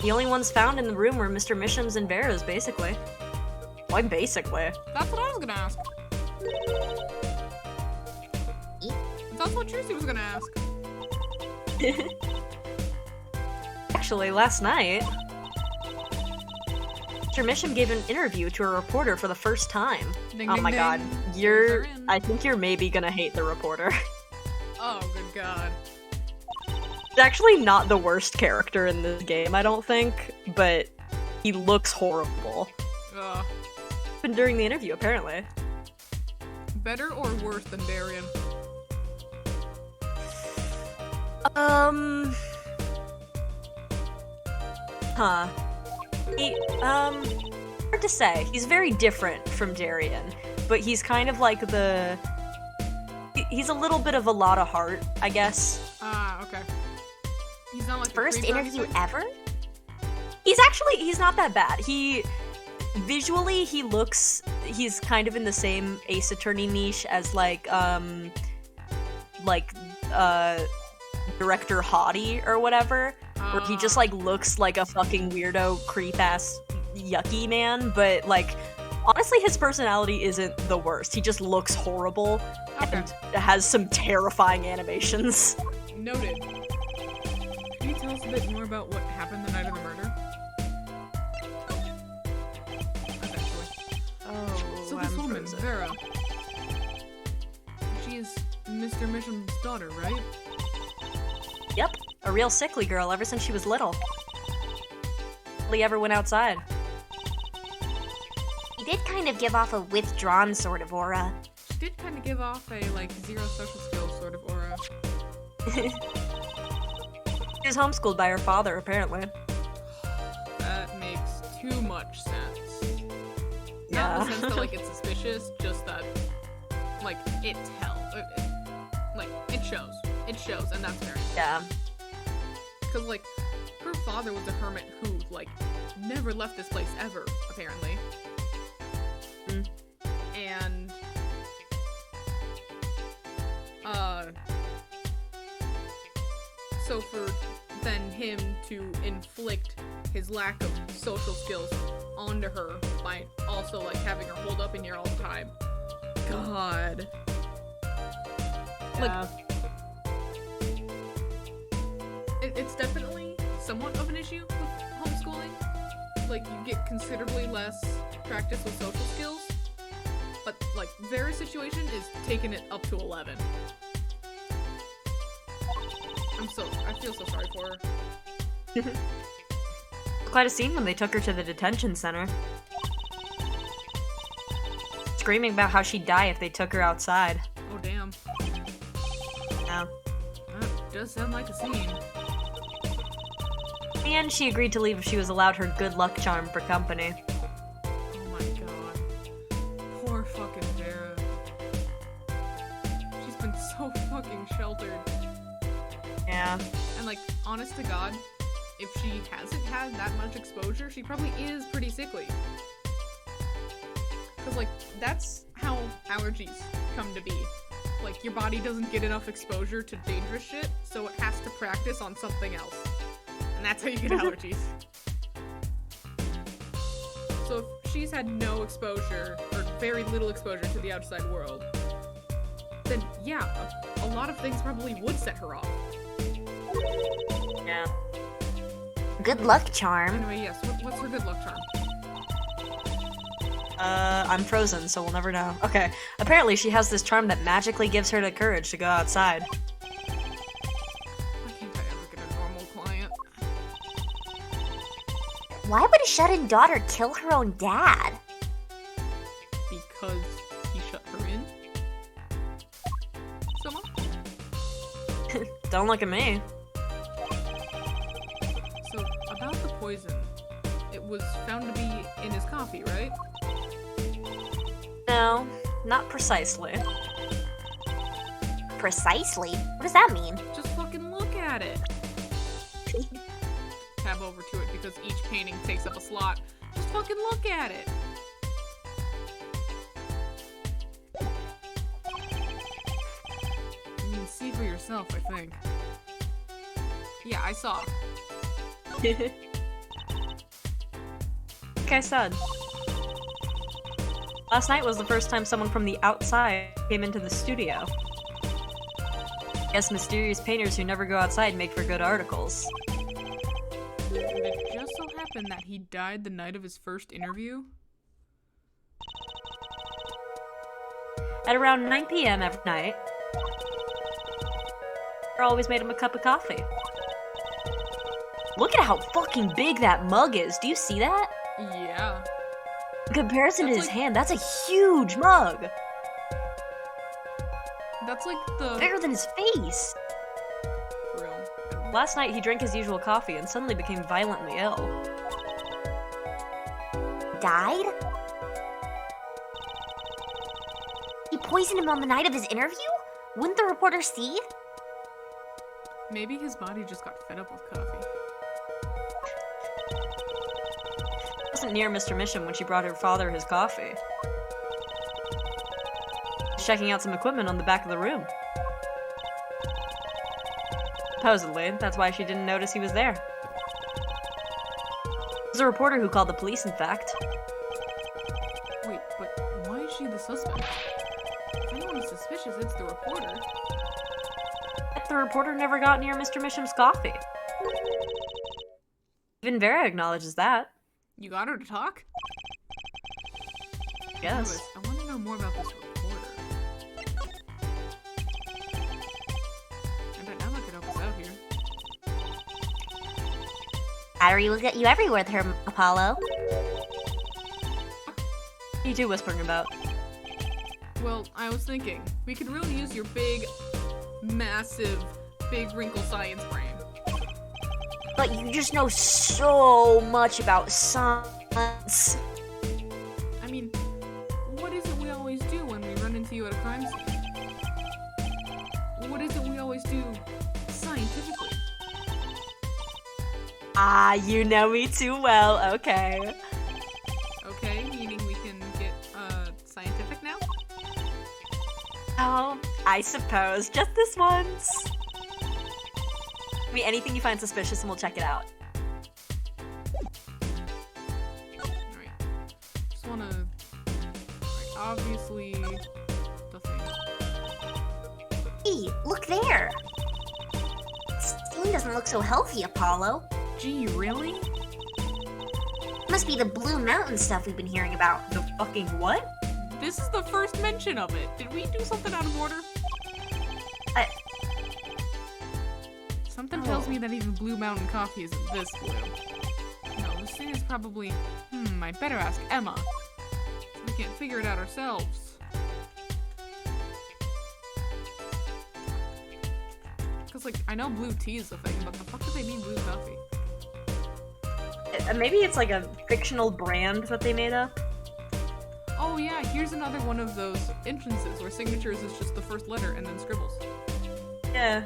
The only ones found in the room were Mr. Misham's and Vera's, basically. Why basically? That's what I was gonna ask. That's what Trucy was gonna ask. Actually, last night, Mr. Misham gave an interview to a reporter for the first time. Ding, Oh ding, my ding. god. They're in. I think you're maybe gonna hate the reporter. Oh, good god. He's actually not the worst character in this game, I don't think, but he looks horrible. Ugh. Even during the interview, apparently. Better or worse than Darian? Huh. Hard to say. He's very different from Darian, but he's kind of like he's a little bit of a lot of heart, I guess. Ah, okay. He's not like the First creep interview aspect? ever? He's not that bad. Visually, he's kind of in the same Ace Attorney niche as Director Hottie or whatever, where he just looks like a fucking weirdo, creep-ass, yucky man, but honestly his personality isn't the worst. He just looks horrible and has some terrifying animations. Noted. Can you tell us a bit more about what happened the night of the murder? Essentially. Oh, So this woman, Vera, she is Mr. Misham's daughter, right? Yep, a real sickly girl ever since she was little. Hardly ever went outside. He did kind of give off a withdrawn sort of aura. She did kind of give off a, zero social skills sort of aura. She was homeschooled by her father, apparently. That makes too much sense. Yeah. Not in the sense that, it's suspicious, just that, it tells. It shows. It shows, and that's very Yeah. Because, her father was a hermit who, never left this place ever, apparently. Mm. And, so for then him to inflict his lack of social skills onto her by also, having her hold up in here all the time. God. Yeah. It's definitely somewhat of an issue with homeschooling, like, you get considerably less practice with social skills. But, like, Vera's situation is taking it up to 11. I feel so sorry for her. Quite a scene when they took her to the detention center. Screaming about how she'd die if they took her outside. Oh, damn. Yeah. That does sound like a scene. In the end, she agreed to leave if she was allowed her good luck charm for company. Oh my god. Poor fucking Vera. She's been so fucking sheltered. Yeah. And, like, honest to God, if she hasn't had that much exposure, she probably is pretty sickly. Because, like, that's how allergies come to be. Like, your body doesn't get enough exposure to dangerous shit, so it has to practice on something else. And that's how you get allergies. So if she's had no exposure, or very little exposure to the outside world, then yeah, a lot of things probably would set her off. Yeah. Good luck charm. Anyway, yes, what's her good luck charm? I'm frozen, so we'll never know. Okay. Apparently she has this charm that magically gives her the courage to go outside. Why can't I ever get a normal client? Why would a shut-in daughter kill her own dad? Because he shut her in? Someone? Don't look at me. So, about the poison, it was found to be in his coffee, right? No, not precisely. Precisely? What does that mean? Just fucking look at it! Tab over to it because each painting takes up a slot. Just fucking look at it! I mean, see for yourself, I think. Yeah, I saw. Like I said. Last night was the first time someone from the outside came into the studio. Guess mysterious painters who never go outside make for good articles. And it just so happened that he died the night of his first interview. At around 9 p.m. every night, I always made him a cup of coffee. Look at how fucking big that mug is. Do you see that? Yeah. In comparison to That's his like- hand, that's a huge mug. That's like the... Bigger than his face. For real. Last night, he drank his usual coffee and suddenly became violently ill. Died? He poisoned him on the night of his interview? Wouldn't the reporter see? Maybe his body just got fed up with coffee. She wasn't near Mr. Mission when she brought her father his coffee. She's checking out some equipment on the back of the room. Supposedly, that's why she didn't notice he was there. It was a reporter who called the police, in fact. Wait, but why is she the suspect? If anyone is suspicious, it's the reporter. Yet the reporter never got near Mr. Misham's coffee. Even Vera acknowledges that. You got her to talk? Yes. Anyways, I want to know more about this reporter. I bet now I could help us out here. Battery will get you everywhere with her, Apollo. What are you two whispering about? Well, I was thinking, we could really use your big, massive, big wrinkle science brain. But you just know so much about science. I mean, what is it we always do when we run into you at a crime scene? What is it we always do scientifically? Ah, you know me too well, okay. Okay, meaning we can get, scientific now? Oh, I suppose. Just this once. I mean, anything you find suspicious and we'll check it out. Alright. Just wanna... Alright, obviously... the thing. Hey, look there. Stain doesn't look so healthy, Apollo. Gee, really? must be the Blue Mountain stuff we've been hearing about. The fucking what? This is the first mention of it. Did we do something out of order? Something tells me that even Blue Mountain coffee isn't this blue. No, this thing is probably... I'd better ask Emma. We can't figure it out ourselves. Because, like, I know blue tea is a thing, but the fuck do they mean blue coffee? Maybe it's like a fictional brand that they made up? Oh yeah, here's another one of those entrances where signatures is just the first letter and then scribbles. Yeah.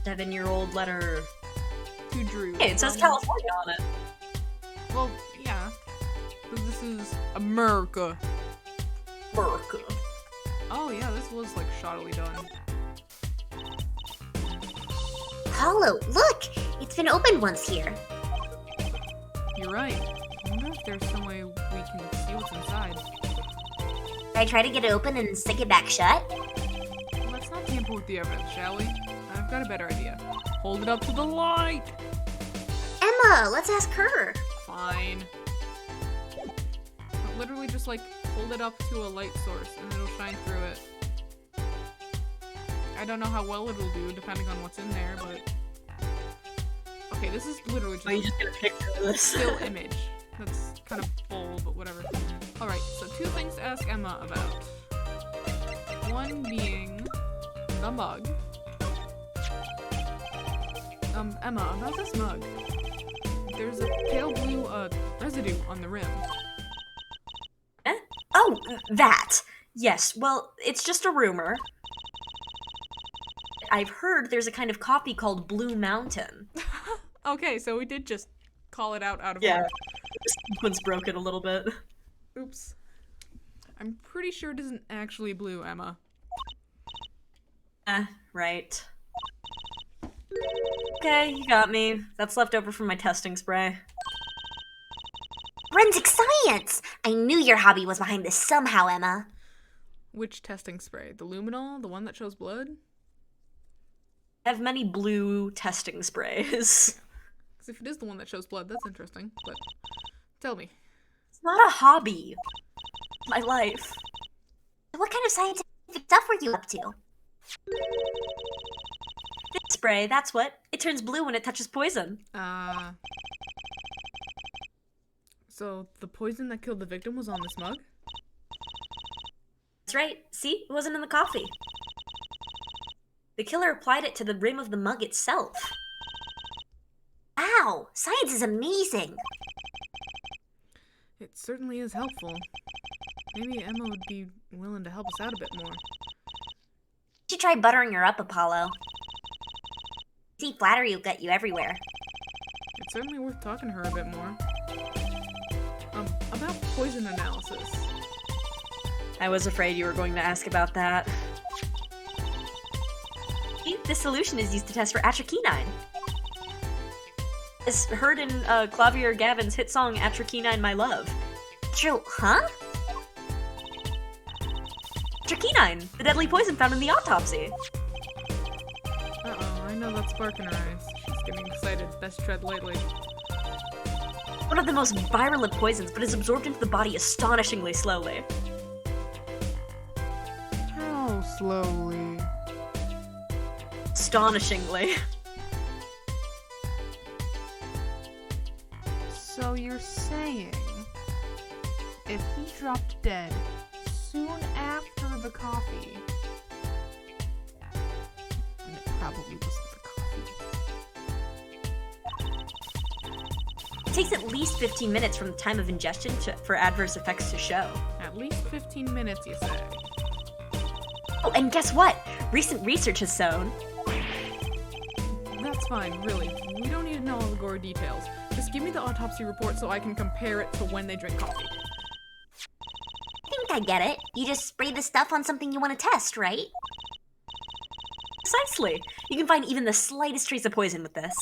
Seven-year-old letter. To Drew. Hey, it says California on it. Well, yeah. But this is America. America. Oh yeah, this was like shoddily done. Hollow, look! It's been opened once here. You're right. I wonder if there's some way we can see what's inside. Should I try to get it open and stick it back shut? Let's not tamper with the evidence, shall we? I've got a better idea. Hold it up to the light! Emma, let's ask her. Fine. But literally just like hold it up to a light source and it'll shine through it. I don't know how well it'll do depending on what's in there, but... Okay, this is literally just, Oh, you just get a picture of this. still image. That's kind of bold, but whatever. Alright, so 2 things to ask Emma about. One being the mug. Emma, about this mug. There's a pale blue, residue on the rim. Eh? Oh, that! Yes, well, it's just a rumor. I've heard there's a kind of coffee called Blue Mountain. Okay, so we did just call it out of Yeah. order. The sequence broke it a little bit. Oops. I'm pretty sure it isn't actually blue, Emma. Right. Okay, you got me. That's left over from my testing spray. Forensic science! I knew your hobby was behind this somehow, Emma. Which testing spray? The luminol? The one that shows blood? I have many blue testing sprays. Because if it is the one that shows blood, that's interesting. But tell me. It's not a hobby. My life. What kind of scientific stuff were you up to? This spray, that's what. It turns blue when it touches poison. So the poison that killed the victim was on this mug? That's right. See? It wasn't in the coffee. The killer applied it to the rim of the mug itself. Wow, science is amazing. It certainly is helpful. Maybe Emma would be willing to help us out a bit more. You should try buttering her up, Apollo. See, flattery will get you everywhere. It's certainly worth talking to her a bit more. About poison analysis. I was afraid you were going to ask about that. See, this solution is used to test for atropine. It's heard in Clavier Gavin's hit song Atropine My Love. True, huh? Atropine, the deadly poison found in the autopsy. Uh-oh, I know that spark in her eyes. She's getting excited. Best tread lightly. One of the most viral of poisons, but is absorbed into the body astonishingly slowly. How slowly? Astonishingly. So you're saying if he dropped dead soon after the coffee, and it probably wasn't the coffee. It takes at least 15 minutes from the time of ingestion for adverse effects to show. At least 15 minutes, you say? Oh, and guess what? Recent research has shown. That's fine, really. We don't need to know all the gory details. Just give me the autopsy report so I can compare it to when they drink coffee. I think I get it. You just spray the stuff on something you want to test, right? Precisely. You can find even the slightest trace of poison with this.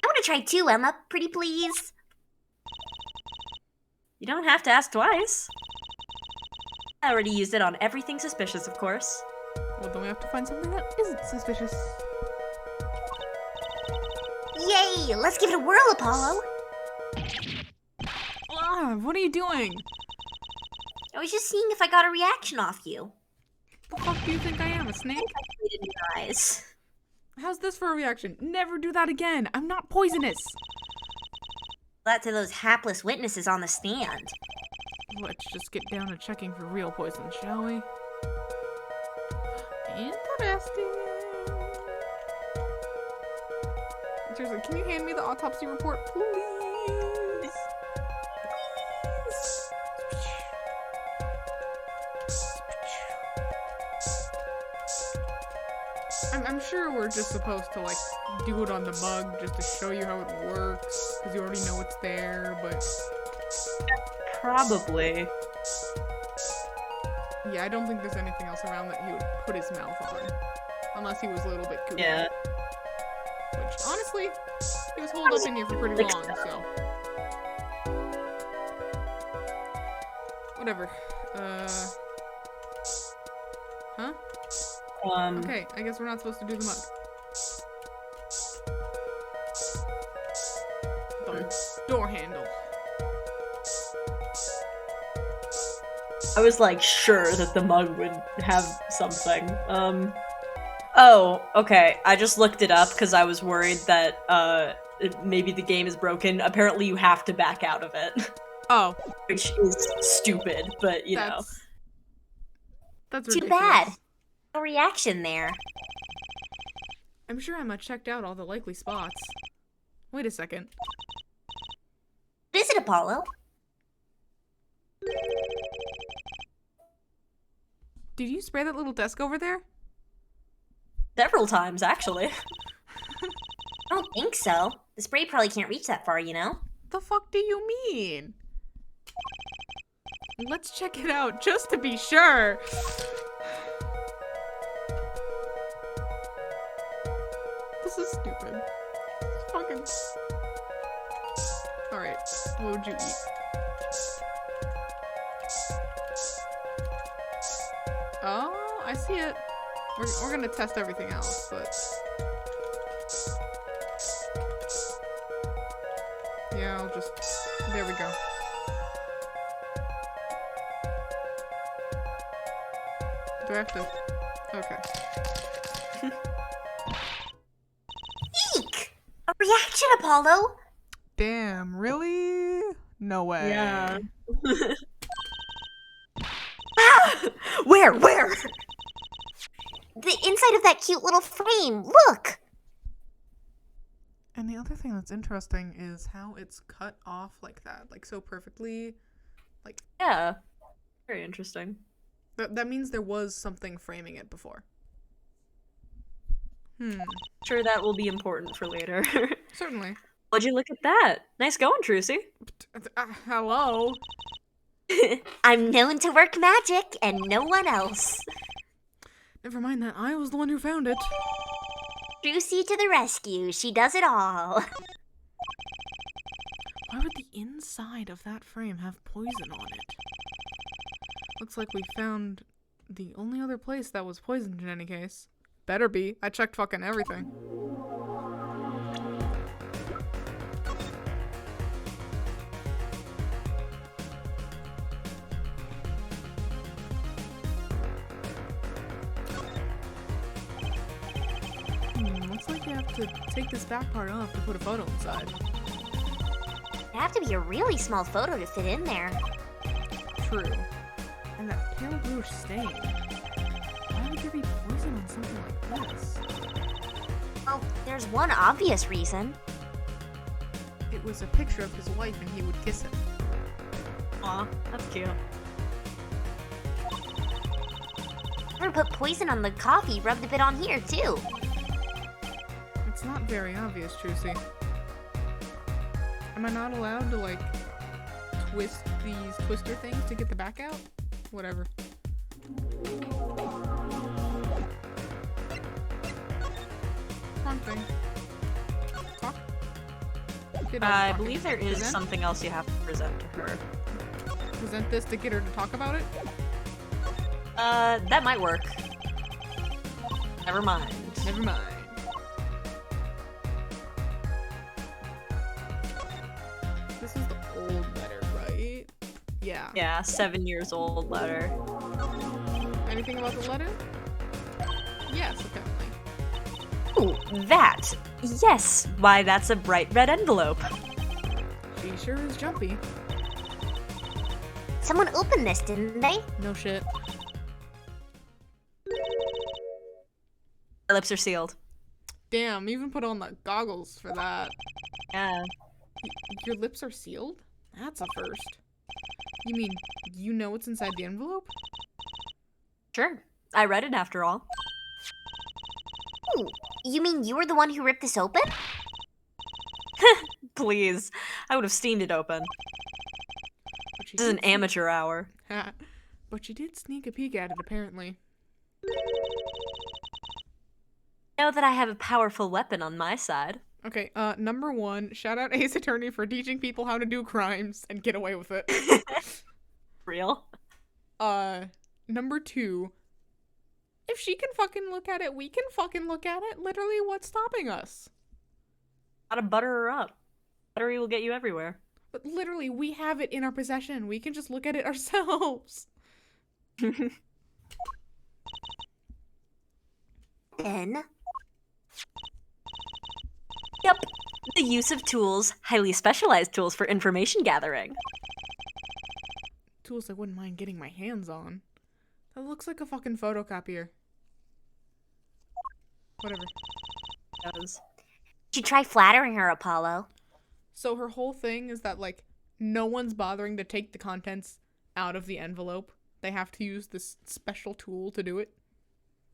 I want to try too, Emma. Pretty please. You don't have to ask twice. I already used it on everything suspicious, of course. Well, then we have to find something that isn't suspicious. Yay! Let's give it a whirl, Apollo. Ah, what are you doing? I was just seeing if I got a reaction off you. The fuck do you think I am, a snake? Read in your eyes. How's this for a reaction? Never do that again. I'm not poisonous. That to those hapless witnesses on the stand. Let's just get down to checking for real poison, shall we? Interesting. Seriously, can you hand me the autopsy report, please? I'm sure we're just supposed to, like, do it on the mug just to show you how it works, because you already know it's there, but... Probably. Yeah, I don't think there's anything else around that he would put his mouth on. Unless he was a little bit kooky. Yeah. Which, honestly, he was holed up in here for pretty long, so... Whatever. Huh? Okay, I guess we're not supposed to do the mug. The door handle. I was like sure that the mug would have something. Oh, okay. I just looked it up because I was worried that maybe the game is broken. Apparently you have to back out of it. Oh. Which is stupid, but you know. That's Too ridiculous. bad. No reaction there. I'm sure Emma checked out all the likely spots. Wait a second. What is it, Apollo? Did you spray that little desk over there? Several times, actually. I don't think so. The spray probably can't reach that far, you know? The fuck do you mean? Let's check it out just to be sure. This is stupid. It's fucking... Alright, what would you eat? Oh, I see it. We're gonna test everything else, but... Yeah, I'll just... There we go. Do I have to... Okay. Eek! A reaction, Apollo! Damn, really? No way. Yeah. Ah! Where? The inside of that cute little frame. Look! And the other thing that's interesting is how it's cut off like that. Like, so perfectly. Like, Yeah. Very interesting. that means there was something framing it before. Sure, that will be important for later. Certainly. Would you look at that? Nice going, Trucy. Hello? I'm known to work magic, and no one else. Never mind that. I was the one who found it. Juicy to the rescue. She does it all. Why would the inside of that frame have poison on it? Looks like we found the only other place that was poisoned in any case. Better be. I checked fucking everything. Looks like you have to take this back part off to put a photo inside. It'd have to be a really small photo to fit in there. True. And that pale rouge stain. Why would there be poison on something like this? Well, there's one obvious reason. It was a picture of his wife and he would kiss it. Aw, that's cute. Whoever put poison on the coffee rubbed a bit on here, too. It's not very obvious, Trucy. Am I not allowed to, like, twist these twister things to get the back out? Whatever. Wrong thing. Talk? Get on I talking. believe there is Present? something else you have to present to her. Present this to get her to talk about it? That might work. Never mind. Never mind. This is the old letter, right? Yeah. Yeah, 7 years old letter. Anything about the letter? Yes, apparently. Ooh, that! Yes! Why, that's a bright red envelope. She sure is jumpy. Someone opened this, didn't they? No shit. My lips are sealed. Damn, you even put on the goggles for that. Yeah. Your lips are sealed? That's a first. You mean, you know what's inside the envelope? Sure. I read it after all. Ooh, you mean you were the one who ripped this open? Please. I would have steamed it open. But she This is an did sneak- amateur hour. But you did sneak a peek at it, apparently. Know that I have a powerful weapon on my side. Okay, number one, shout out Ace Attorney for teaching people how to do crimes and get away with it. Real? Number two, if she can fucking look at it, we can fucking look at it. Literally, what's stopping us? Gotta butter her up. Buttery will get you everywhere. But literally, we have it in our possession. We can just look at it ourselves. Then, Yep. The use of tools, highly specialized tools for information gathering. Tools I wouldn't mind getting my hands on. That looks like a fucking photocopier. Whatever. Does. did you try flattering her, Apollo? So her whole thing is that, like, no one's bothering to take the contents out of the envelope. They have to use this special tool to do it.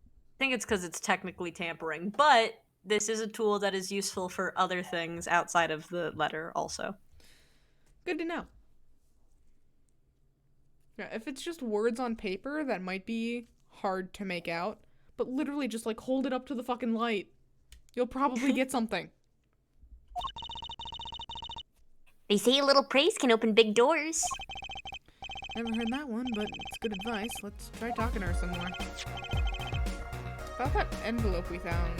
I think it's because it's technically tampering, but this is a tool that is useful for other things outside of the letter also. Good to know. Yeah, if it's just words on paper, that might be hard to make out. But literally just, like, hold it up to the fucking light. You'll probably get something. They say a little praise can open big doors. Never heard that one, but it's good advice. Let's try talking to her some more. About that envelope we found.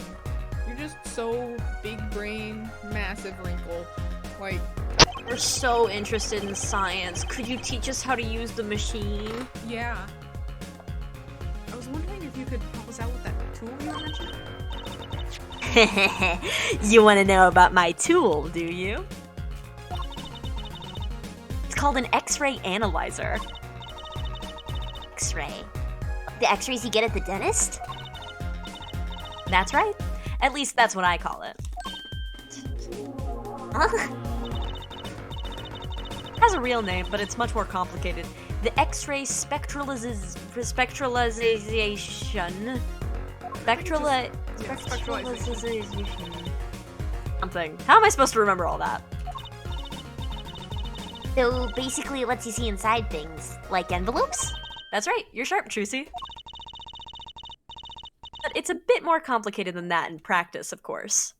You're just so big brain, massive wrinkle. Like, We're so interested in science. Could you teach us how to use the machine? yeah. I was wondering if you could help us out with that tool you were mentioning. You want to know about my tool, do you? It's called an X-ray analyzer. X-ray? The X-rays you get at the dentist? That's right. At least that's what I call it. Huh? It has a real name, but it's much more complicated. The X-ray spectralization. Spectralization. Something. How am I supposed to remember all that? So basically it lets you see inside things, like envelopes? That's right. You're sharp, Trucy. But it's a bit more complicated than that in practice, of course.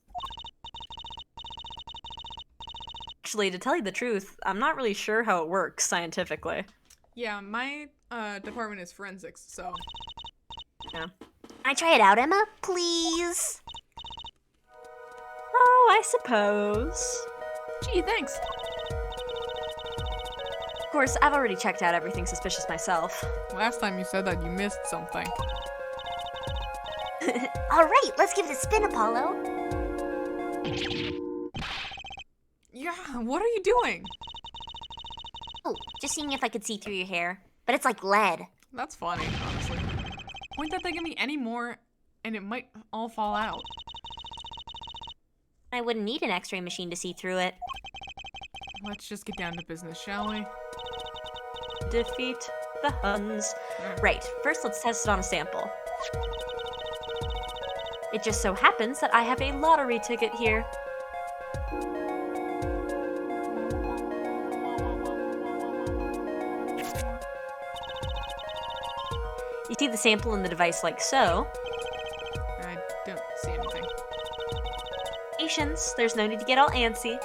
Actually, to tell you the truth, I'm not really sure how it works scientifically. Yeah, my department is forensics, so. Yeah. Can I try it out, Emma? Please? Oh, I suppose. Gee, thanks. Of course, I've already checked out everything suspicious myself. Last time you said that you missed something. Alright, let's give it a spin, Apollo. Yeah, what are you doing? Oh, just seeing if I could see through your hair. But it's like lead. That's funny, honestly. Point that thing at me anymore, and it might all fall out. I wouldn't need an X-ray machine to see through it. Let's just get down to business, shall we? Defeat the Huns. Right, first let's test it on a sample. It just so happens that I have a lottery ticket here. You see the sample in the device like so. I don't see anything. Patience, there's no need to get all antsy.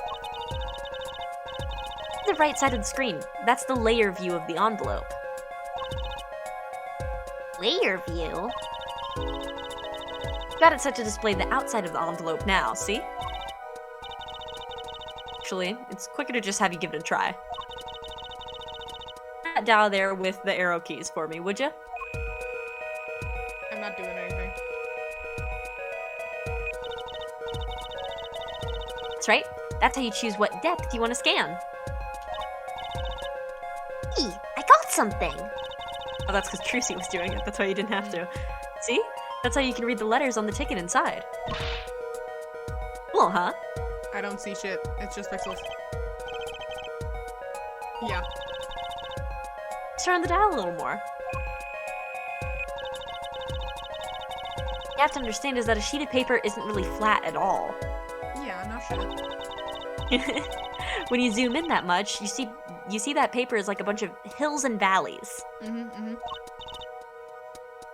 The right side of the screen, that's the layer view of the envelope. Player view? Got it set to display the outside of the envelope now, see? Actually, it's quicker to just have you give it a try. That dial there with the arrow keys for me, would you? I'm not doing anything. That's right. That's how you choose what depth you want to scan. Hey, I got something. Oh, that's because Trucy was doing it. That's why you didn't have to. See? That's how you can read the letters on the ticket inside. Cool, huh? I don't see shit. It's just pixels. Yeah. Let's turn the dial a little more. You have to understand is that a sheet of paper isn't really flat at all. Yeah, no shit. When you zoom in that much, you see that paper is like a bunch of hills and valleys.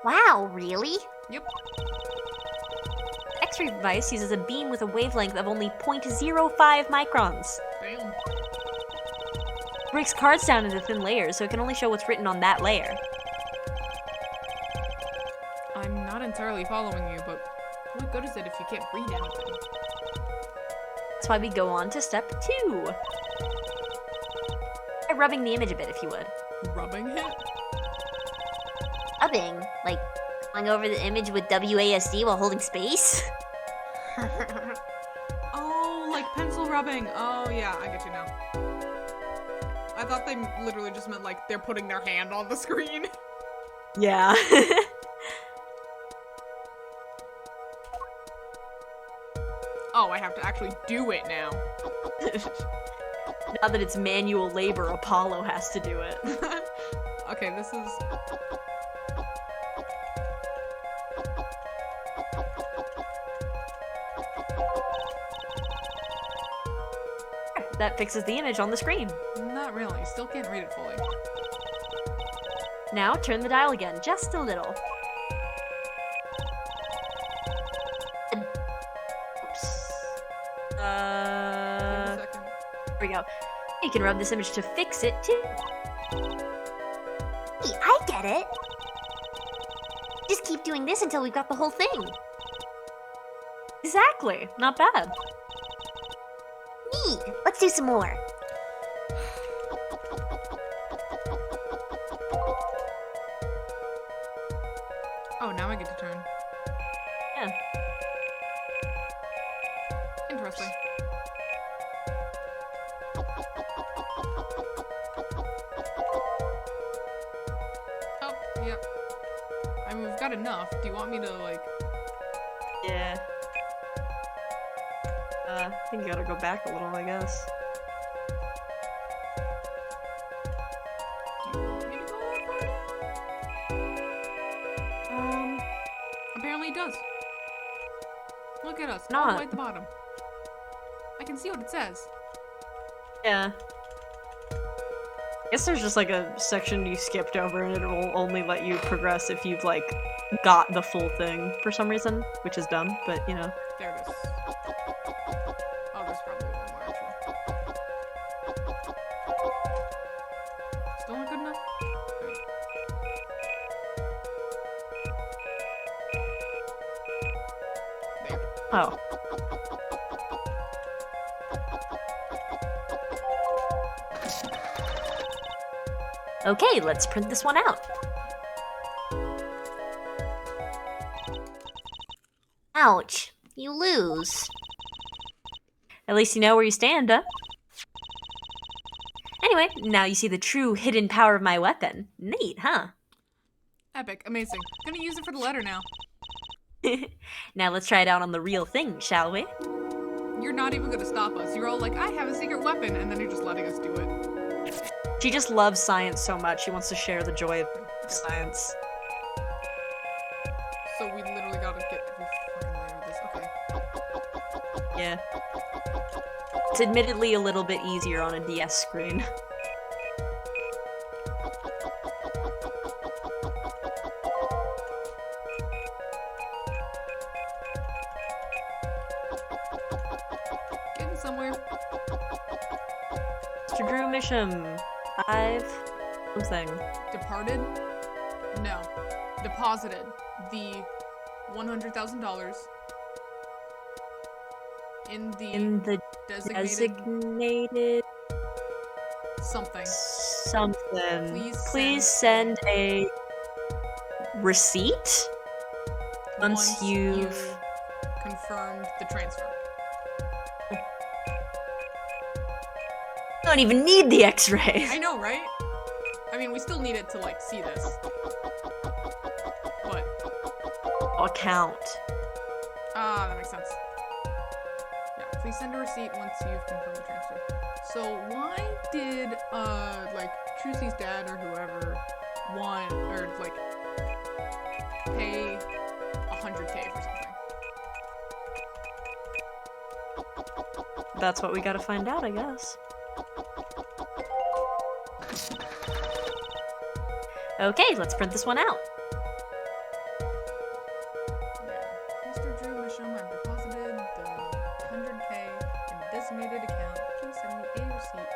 Wow, really? Yep. The X-ray device uses a beam with a wavelength of only 0.05 microns. Damn. Breaks cards down into thin layers, so it can only show what's written on that layer. I'm not entirely following you, but what good is it if you can't read anything? That's why we go on to step 2. Try rubbing the image a bit, if you would. Rubbing it? Rubbing? Like, going over the image with WASD while holding space? Oh, like pencil rubbing. Oh, yeah, I get you now. I thought they literally just meant like they're putting their hand on the screen. Yeah. Oh, I have to actually do it now. Now that it's manual labor, Apollo has to do it. Okay, this is... That fixes the image on the screen. Not really. Still can't read it fully. Now turn the dial again, just a little. Oops. Wait a second. There we go. You can rub this image to fix it too. Hey, I get it. Just keep doing this until we've got the whole thing. Exactly. Not bad. Neat. Let's do some more. Oh, now I get to turn. Yeah. Interesting. Oh, yep. I mean, we've got enough. Do you want me to, like... Yeah. I think you gotta go back a little, I guess. Do you want me to go that far down? Apparently it does. Look at us. All the Not. way at the bottom. I can see what it says. Yeah. I guess there's just like a section you skipped over and it will only let you progress if you've like got the full thing for some reason, which is dumb, but you know. There it is. Oh, there's probably one more actually. Still not good enough? Alright. There. Oh. Okay, let's print this one out. Ouch. You lose. At least you know where you stand, huh? Anyway, now you see the true hidden power of my weapon. Neat, huh? Epic. Amazing. Gonna use it for the letter now. Now let's try it out on the real thing, shall we? You're not even gonna stop us. You're all like, I have a secret weapon, and then you're just letting us do it. She just loves science so much, she wants to share the joy of science. So we literally gotta get every fucking layer of this. Okay. Yeah. It's admittedly a little bit easier on a DS screen. Getting somewhere. Mr. Drew Misham. 5 something. Departed? No. deposited the $100,000 in the designated something. Please send a receipt once you've confirmed the transfer. Don't even need the x-ray. I know, right? I mean, we still need it to, like, see this. What? Account. Ah, that makes sense. Yeah, please send a receipt once you've confirmed the transfer. So why did, like, Trucy's dad or whoever want, or, like, pay $100K for something? That's what we gotta find out, I guess. Okay, let's print this one out. Yeah. Mr. Drew Misham, I've deposited the $100K in a designated account. Please send me a receipt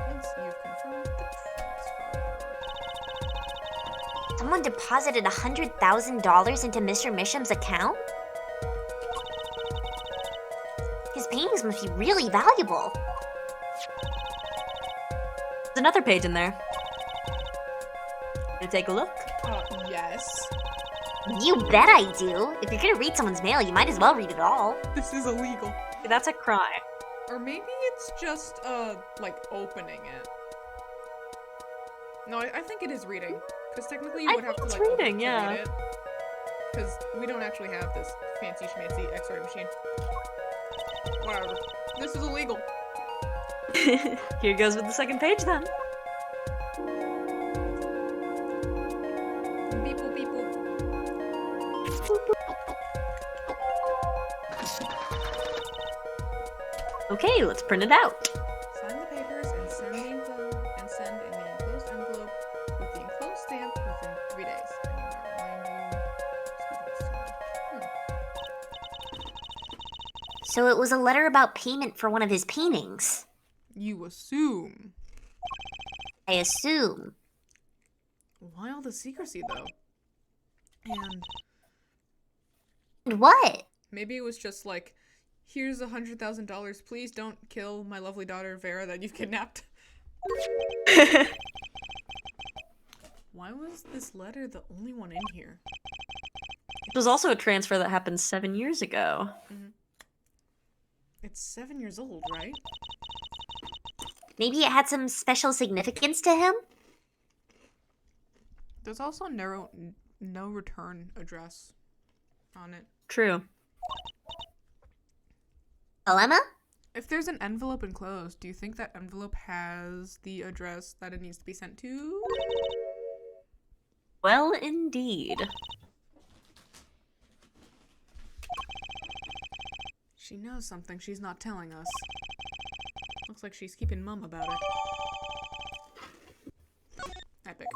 once you've confirmed the transfer. Someone deposited $100,000 into Mr. Misham's account? His paintings must be really valuable. There's another page in there. Gonna take a look? Yes. You bet I do. If you're gonna read someone's mail, you might as well read it all. This is illegal. That's a crime. Or maybe it's just, like, opening it. No, I think it is reading. Because technically you would have to, like, reading, yeah. read it. Because we don't actually have this fancy schmancy x-ray machine. Whatever. This is illegal. Here goes with the second page, then. Beep boop, beep boop. Okay, let's print it out. Sign the papers and send in the enclosed envelope with the enclosed stamp within 3 days. I need to remind you. So it was a letter about payment for one of his paintings. You assume. I assume. Why all the secrecy, though? And And what? maybe it was just like, here's $100,000. Please don't kill my lovely daughter Vera that you've kidnapped. Why was this letter the only one in here? It was also a transfer that happened 7 years ago. It's 7 years old, right? Maybe it had some special significance to him? There's also no return address on it. True. Well, Emma? If there's an envelope enclosed, do you think that envelope has the address that it needs to be sent to? Well, indeed. She knows something she's not telling us. Looks like she's keeping mum about it. Epic.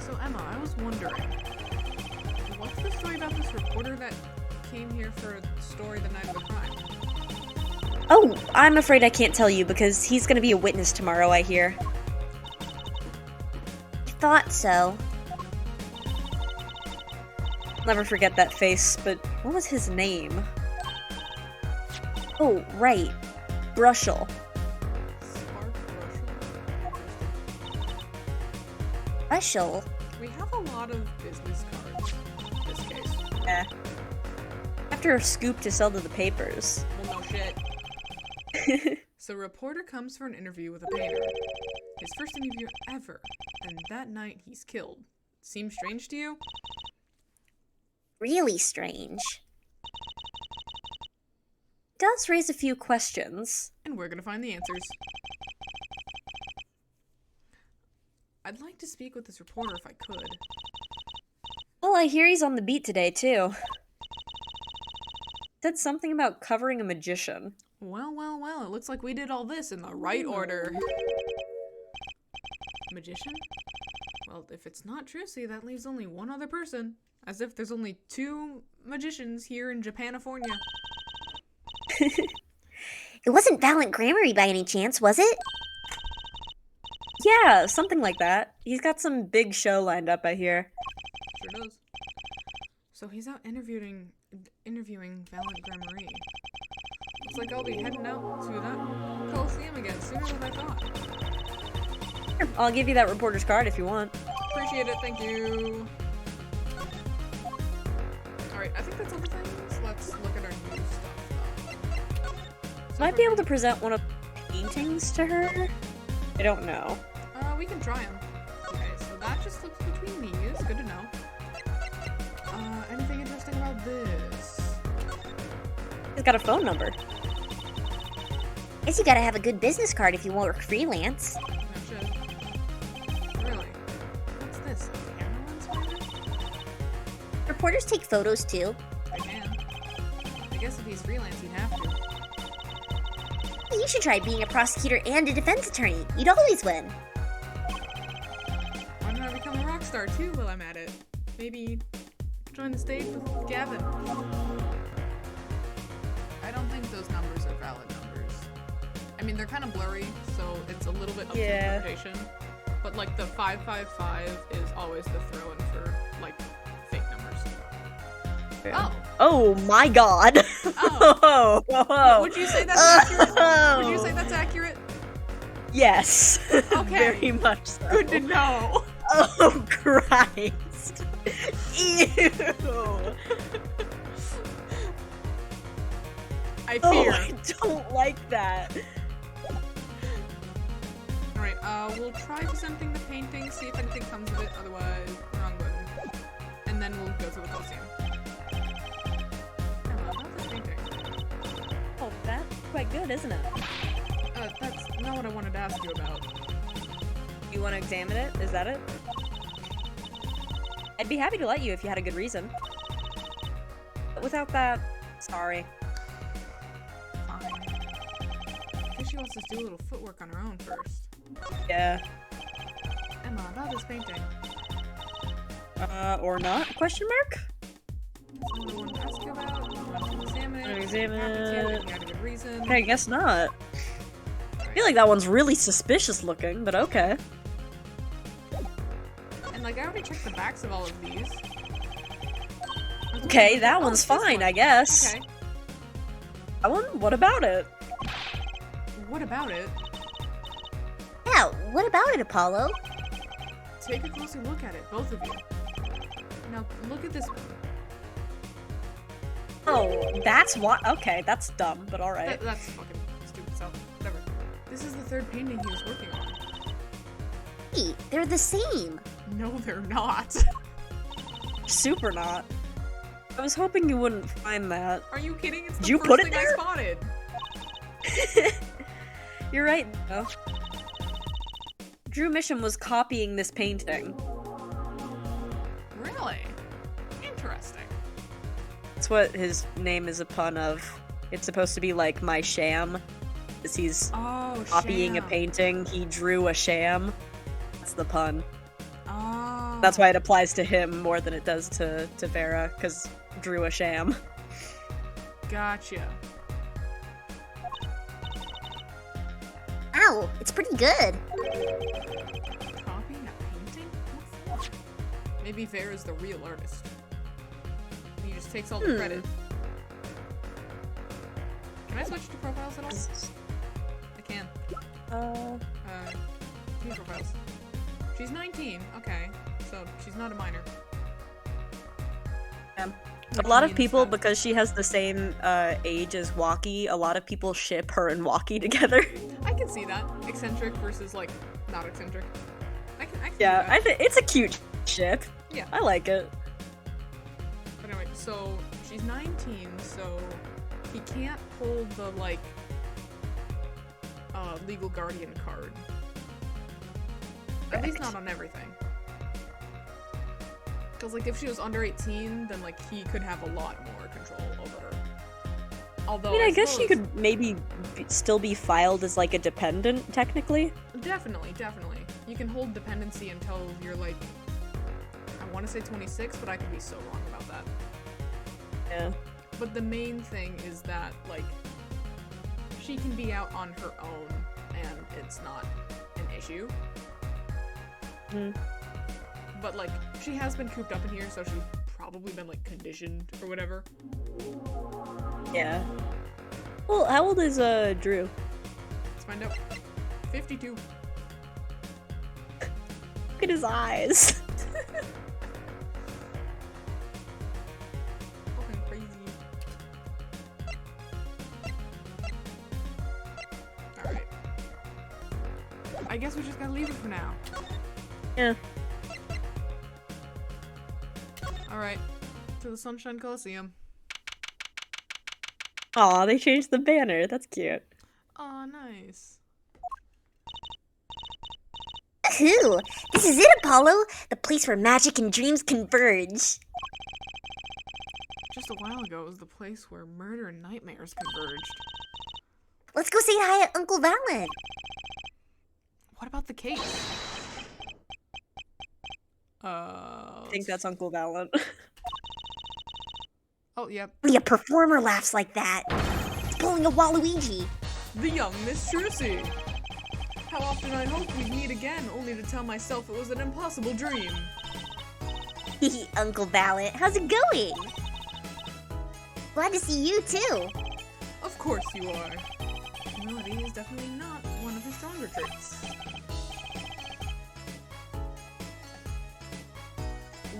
So Emma, I was wondering, what's the story about this reporter that came here for a story the night of the crime? Oh, I'm afraid I can't tell you because he's gonna be a witness tomorrow, I hear. I thought so. Never forget that face, but what was his name? Oh, right. Brushel. Spark Russell? Rushel? We have a lot of business cards in this case. Yeah. After a scoop to sell to the papers. Well, no shit. So a reporter comes for an interview with a painter. His first interview ever. And that night he's killed. Seems strange to you? Really strange. Does raise a few questions. And we're gonna find the answers. I'd like to speak with this reporter if I could. Well, I hear he's on the beat today, too. Said something about covering a magician. Well, well, well, it looks like we did all this in the right order. Magician? Well, if it's not Trucy, that leaves only one other person. As if there's only 2 magicians here in Japanifornia. It wasn't Valiant Grammary by any chance, was it? Yeah, something like that. He's got some big show lined up, I hear. Sure does. So he's out interviewing Valiant Gramarye. Looks like I'll be heading out to that Coliseum again sooner than I thought. Here, I'll give you that reporter's card if you want. Appreciate it, thank you. Alright, I think that's all the things. Let's look at our new stuff though. So Might be able to present one of the paintings to her? I don't know. we can try them. Okay, so that just slips between these. Good to know. Anything interesting about this? He's got a phone number. Guess you gotta have a good business card if you work freelance. No shit. Really? What's this? A camera lens finder? Reporters take photos too. I can. I guess if he's freelance, he'd have to. You should try being a prosecutor and a defense attorney. You'd always win. Why don't I become a rock star too while I'm at it? Maybe join the stage with Gavin. I don't think those numbers are valid numbers. I mean, they're kind of blurry, so it's a little bit up to interpretation. But like the 555 is always the throw-in for like fake numbers. Yeah. Oh. Oh my god. Oh. Oh. Would you say that's accurate? Would you say that's accurate? Yes. Okay. Very much so. Good to know. Oh Christ. Ew. I Oh, fear. I don't like that. Alright, we'll try presenting the painting, see if anything comes of it, otherwise, wrong button. And then we'll go to the Coliseum. About this painting. Oh, that's quite good, isn't it? That's not what I wanted to ask you about. You want to examine it? Is that it? I'd be happy to let you if you had a good reason. But without that, sorry. Fine. I guess she wants us to do a little footwork on her own first. Yeah. Emma, about this painting. Or not? Question mark? That's what I wanted to ask you about. You want to examine it? Examine it. You had a good reason. Okay, I guess not. I feel like that one's really suspicious looking, but okay. And like, I already checked the backs of all of these. Okay, that Oh, one's it's this fine, one. I guess. Okay. That one? What about it? What about it? Yeah, what about it, Apollo? Take a closer look at it, both of you. Now, look at this one. Oh, that's what? Okay, that's dumb, but alright. That's fucking stupid stuff. Whatever. This is the third painting he was working on. Hey, they're the same. No, they're not. Super not. I was hoping you wouldn't find that. Are you kidding? It's the Did you first put it thing there? I spotted. You're right, though. Drew Mission was copying this painting. Really? Interesting. That's what his name is a pun of. It's supposed to be like my sham. Because he's Oh, copying a sham. painting, he drew a sham. That's the pun. Oh. That's why it applies to him more than it does to Vera, because drew a sham. Gotcha. Ow, it's pretty good. Copying a painting? What for? Maybe Vera's the real artist. He just takes all the credit. Can I switch to profiles at all? I can. Team profiles. She's 19. Okay. So she's not a minor. A lot of people, because she has the same age as Walkie, a lot of people ship her and Walkie together. I can see that. Eccentric versus, like, not eccentric. I can Yeah, see that. I think it's a cute ship. Yeah. I like it. But anyway, so she's 19, so he can't hold the, like, legal guardian card. At least not on everything. Because, like, if she was under 18, then, like, he could have a lot more control over her. Although, I mean, I guess she suppose- could maybe still be filed as like a dependent, technically. Definitely, definitely. You can hold dependency until you're, like, I want to say 26, but I could be so wrong about that. Yeah. But the main thing is that, like, she can be out on her own, and it's not an issue. Mhm. But, like, she has been cooped up in here, so she's probably been, like, conditioned or whatever. Yeah. Well, how old is Drew? Let's find out. 52. Look at his eyes. Fucking crazy. Alright. I guess we just gotta leave it for now. Yeah. Alright. To the Sunshine Coliseum. Aw, they changed the banner. That's cute. Aw, nice. Woohoo! This is it, Apollo! The place where magic and dreams converge. Just a while ago, it was the place where murder and nightmares converged. Let's go say hi to Uncle Valent. What about the case? I think that's Uncle Valent. Oh, yep. Only a performer laughs like that. It's pulling a Waluigi. The young Miss Trucy. How often I hoped we'd meet again, only to tell myself it was an impossible dream. Uncle Valent, how's it going? Glad to see you too. Of course you are. Humility is definitely not one of his stronger traits.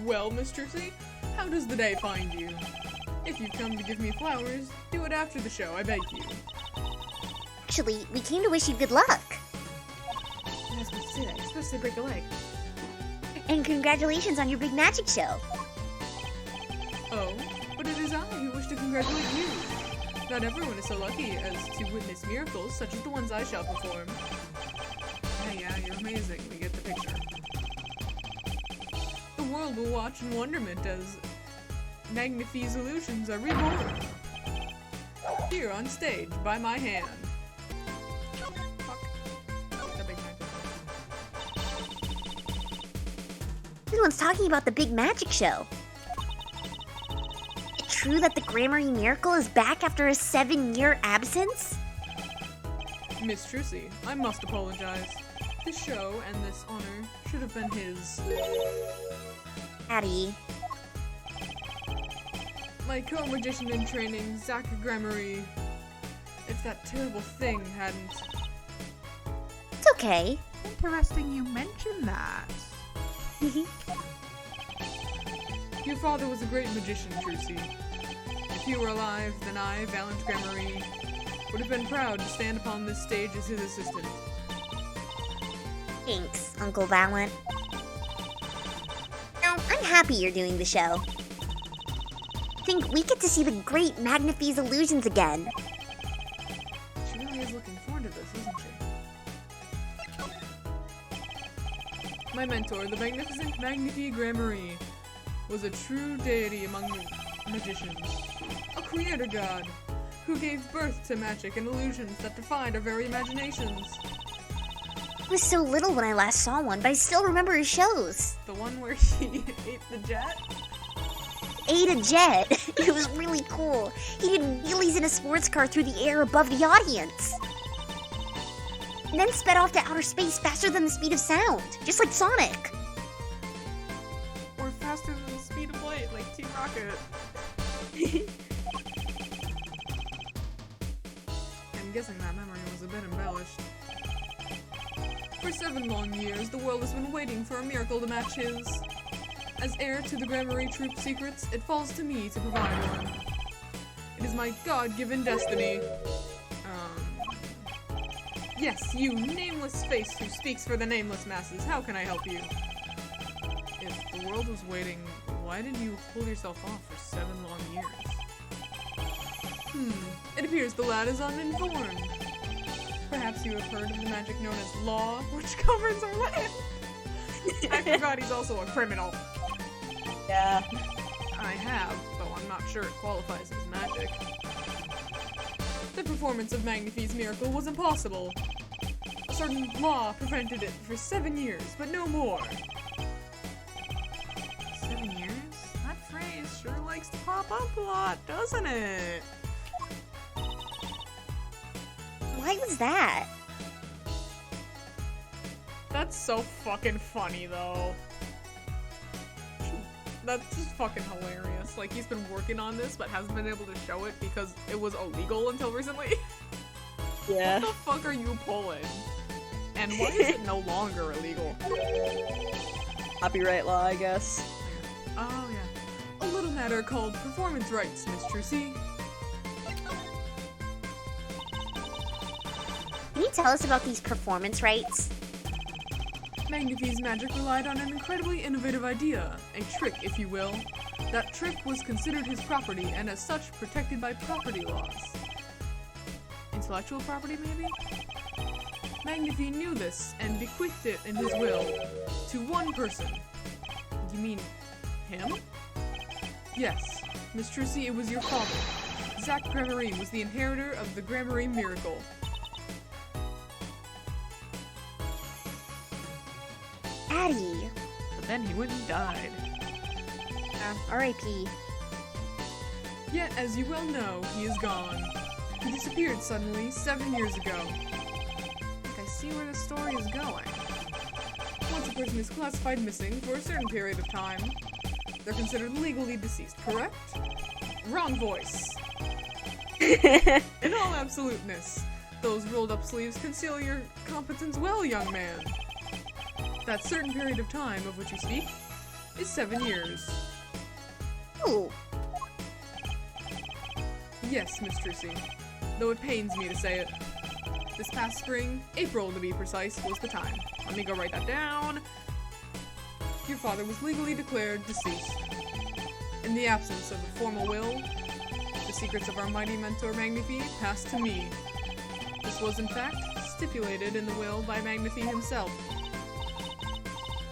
Well, Miss Trucy, how does the day find you? If you've come to give me flowers, do it after the show, I beg you. Actually, we came to wish you good luck. You're not supposed to say that, you're supposed to break a leg. And congratulations on your big magic show. Oh, but it is I who wish to congratulate you. Not everyone is so lucky as to witness miracles such as the ones I shall perform. Yeah, you're amazing. We get the picture. The world will watch in wonderment as Magnifie's illusions are reborn. Here on stage, by my hand. Fuck. The big magic. Everyone's talking about the big magic show. Is it true that the Grammary Miracle is back after a 7-year absence? Miss Trucy, I must apologize. This show and this honor should have been his. Addie. My co-magician in training, Zach Grammary. If that terrible thing hadn't. It's okay. Interesting you mentioned that. Your father was a great magician, Trucy. If he were alive, then I, Valent Grammary, would have been proud to stand upon this stage as his assistant. Thanks, Uncle Valent. No, I'm happy you're doing the show. I think we get to see the great Magnifie's illusions again. She really is looking forward to this, isn't she? My mentor, the magnificent Magnifie Grammary, was a true deity among magicians. A creator god, who gave birth to magic and illusions that defied our very imaginations. I was so little when I last saw one, but I still remember his shows. The one where he ate the jet? Ate a jet. It was really cool. He did wheelies in a sports car through the air above the audience. And then sped off to outer space faster than the speed of sound, just like Sonic. Or faster than the speed of light, like Team Rocket. I'm guessing that memory was a bit embellished. For 7 long years, the world has been waiting for a miracle to match his. As heir to the Grammary Troop secrets, it falls to me to provide one. It is my God-given destiny. Yes, you nameless face who speaks for the nameless masses, how can I help you? If the world was waiting, why did you hold yourself off for 7 long years? It appears the lad is uninformed. Perhaps you have heard of the magic known as law, which governs our land. I forgot he's also a criminal. Yeah. I have, though I'm not sure it qualifies as magic. The performance of Magnifie's miracle was impossible. A certain law prevented it for 7 years, but no more. 7 years? That phrase sure likes to pop up a lot, doesn't it? Why was that? That's so fucking funny, though. That's just fucking hilarious. Like, he's been working on this, but hasn't been able to show it because it was illegal until recently. Yeah. What the fuck are you pulling? And why is it no longer illegal? Copyright law, I guess. Oh, yeah. A little matter called performance rights, Miss Trucy. Can you tell us about these performance rights? Magnify's magic relied on an incredibly innovative idea, a trick, if you will. That trick was considered his property, and as such, protected by property laws. Intellectual property, maybe? Magnify knew this, and bequeathed it in his will to one person. You mean him? Yes, Miss Trucy, it was your father. Zach Gramarine was the inheritor of the Gramarine miracle. Addie. But then he went and died. R.I.P. Yet, as you well know, he is gone. He disappeared suddenly 7 years ago. I think I see where the story is going. Once a person is classified missing for a certain period of time, they're considered legally deceased, correct? Wrong voice. In all absoluteness, those rolled up sleeves conceal your competence well, young man. That certain period of time of which you speak is 7 years. Ooh. Yes, Miss Trucy, though it pains me to say it. This past spring, April to be precise, was the time. Let me go write that down. Your father was legally declared deceased. In the absence of a formal will, the secrets of our mighty mentor Magnify passed to me. This was, in fact, stipulated in the will by Magnify himself.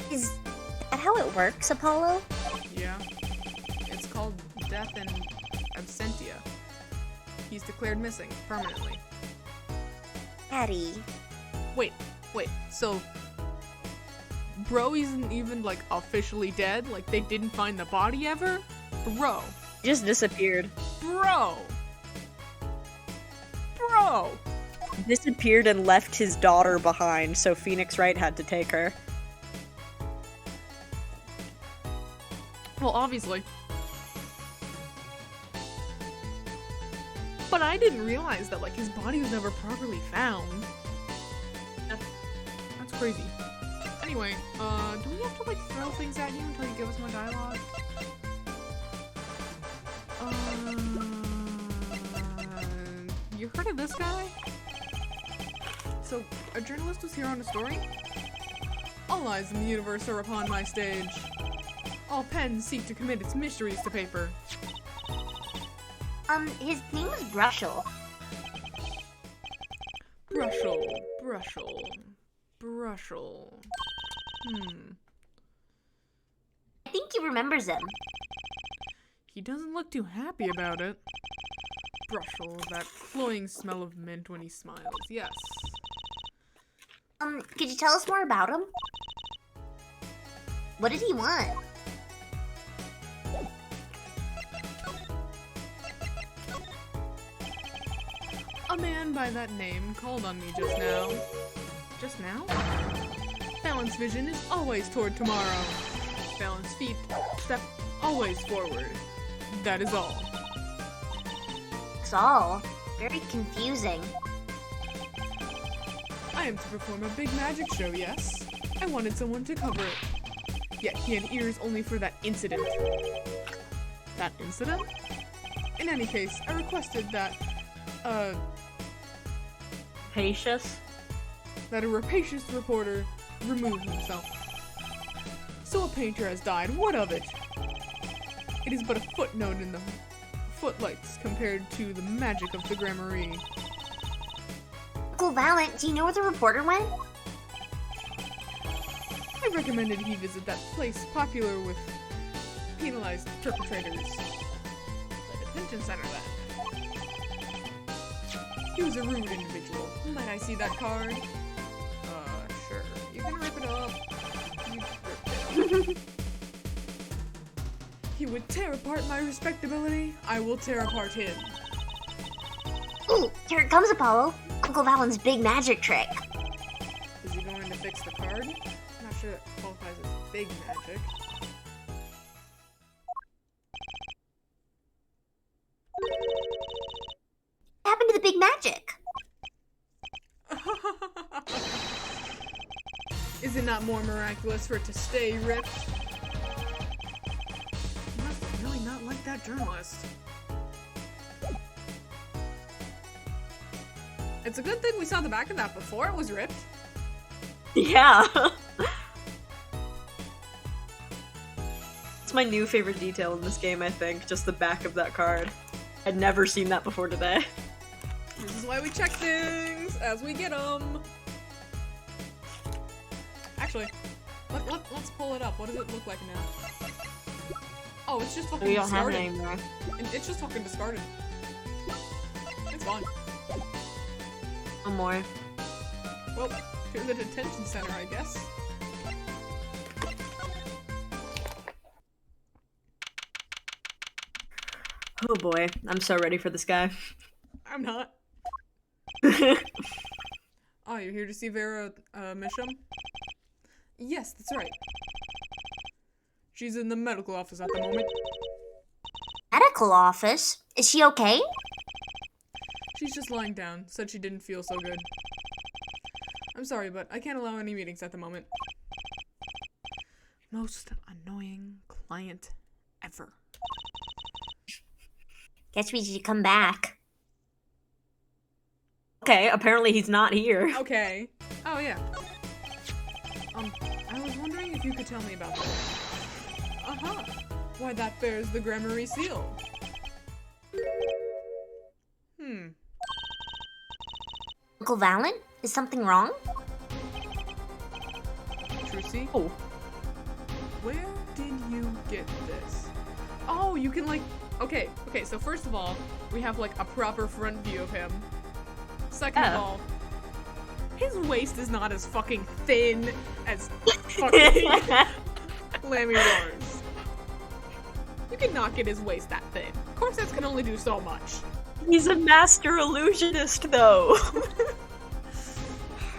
Is that how it works, Apollo? Yeah. It's called death in absentia. He's declared missing, permanently. Addie. Wait, so... Bro isn't even, like, officially dead? Like, they didn't find the body ever? Bro. He just disappeared. Bro! Disappeared and left his daughter behind, so Phoenix Wright had to take her. Well, obviously. But I didn't realize that, like, his body was never properly found. That's crazy. Anyway, do we have to, like, throw things at you until you give us more dialogue? You heard of this guy? So, a journalist was here on a story? All eyes in the universe are upon my stage. All pens seek to commit its mysteries to paper. His name was Brushel. Brushel. I think he remembers him. He doesn't look too happy about it. Brushel, that cloying smell of mint when he smiles, yes. Could you tell us more about him? What did he want? A man by that name called on me just now. Just now? Balance vision is always toward tomorrow. Balance feet, step always forward. That is all. It's all very confusing. I am to perform a big magic show, yes? I wanted someone to cover it. Yet he had ears only for that incident. That incident? In any case, I requested that, Pacious? that a rapacious reporter remove himself. So a painter has died, what of it? It is but a footnote in the footlights compared to the magic of the Gramarye. Uncle Valent, do you know where the reporter went? I recommended he visit that place popular with penalized perpetrators. The detention center, then. He was a rude individual. Might I see that card? Sure. You can rip it up. You ripped it up. He would tear apart my respectability. I will tear apart him. Ooh, here it comes, Apollo. Uncle Valent's big magic trick. Is he going to fix the card. Not sure that qualifies as big magic. What happened to the big magic? Is it not more miraculous for it to stay ripped? You must really not like that journalist. It's a good thing we saw the back of that before it was ripped. Yeah. It's my new favorite detail in this game, I think. Just the back of that card. I'd never seen that before today. This is why we check things as we get them. Actually, let's pull it up. What does it look like now? Oh, it's just fucking We don't have it discarded. anymore. It's just fucking discarded. It's gone. No more. Well, to the detention center, I guess. Oh boy, I'm so ready for this guy. I'm not. Oh, you're here to see Vera Misham? Yes, that's right. She's in the medical office at the moment. Medical office? Is she okay? She's just lying down. Said she didn't feel so good. I'm sorry, but I can't allow any meetings at the moment. Most annoying client ever. Guess we should come back. Okay, apparently he's not here. Okay. Oh, yeah. I was wondering if you could tell me about that. Uh-huh. Why, that bears the Gramarye seal. Uncle Valen? Is something wrong? Trucy? Oh. Where did you get this? Oh, you can like... Okay, so first of all, we have like a proper front view of him. Second of all, his waist is not as fucking thin as fucking Lammy Roars. You cannot get his waist that thin. Corsets can only do so much. He's a master illusionist, though.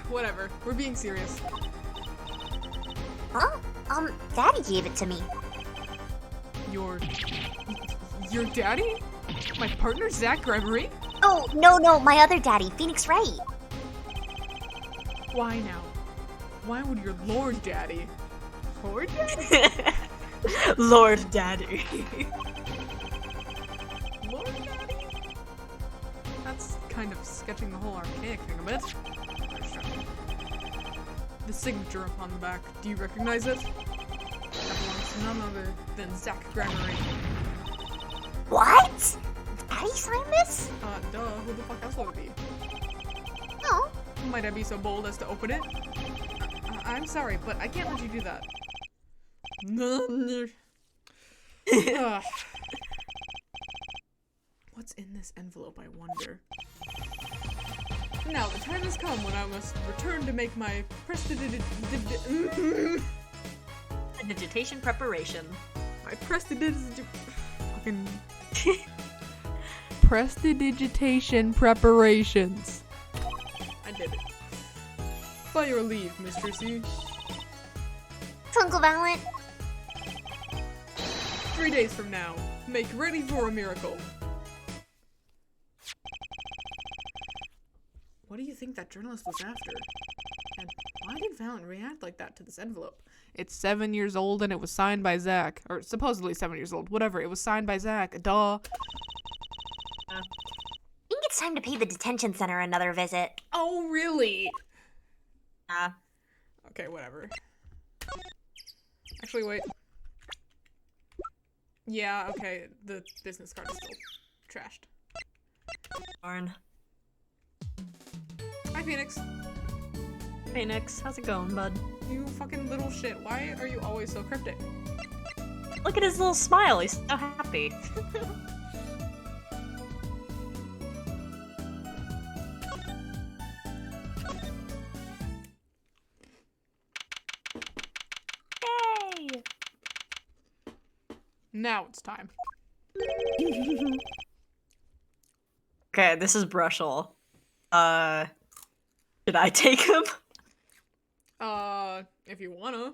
Whatever, we're being serious. Huh? Daddy gave it to me. Your daddy? My partner, Zach Gregory? Oh, no, my other daddy, Phoenix Wright. Why now? Why would your Lord Daddy? Lord Daddy? Lord Daddy. Lord Daddy? That's kind of sketching the whole archaic thing a bit. The signature upon the back, do you recognize it? That belongs to none other than Zach Gregory. What? Daddy signed this? Duh, who the fuck else would it be? Oh. Might I be so bold as to open it? I'm sorry, but I can't let you do that. Ugh. What's in this envelope, I wonder? Now, the time has come when I must return to make my Digitation preparation. my prestidigitation preparations. I did it. By your leave, Miss Trissy. It's Uncle Valen. 3 days from now, make ready for a miracle. What do you think that journalist was after? And why did Valen react like that to this envelope? It's 7 years old and it was signed by Zach. Or supposedly 7 years old. Whatever, it was signed by Zach. Duh. I think it's time to pay the detention center another visit. Oh, really? Ah. Okay, whatever. Actually, wait. Yeah, okay, the business card is still trashed. Darn. Hi, Phoenix. Phoenix, how's it going, bud? You fucking little shit. Why are you always so cryptic? Look at his little smile, he's so happy. Yay! Now it's time. Okay, this is Brushel. Should I take him? If you wanna.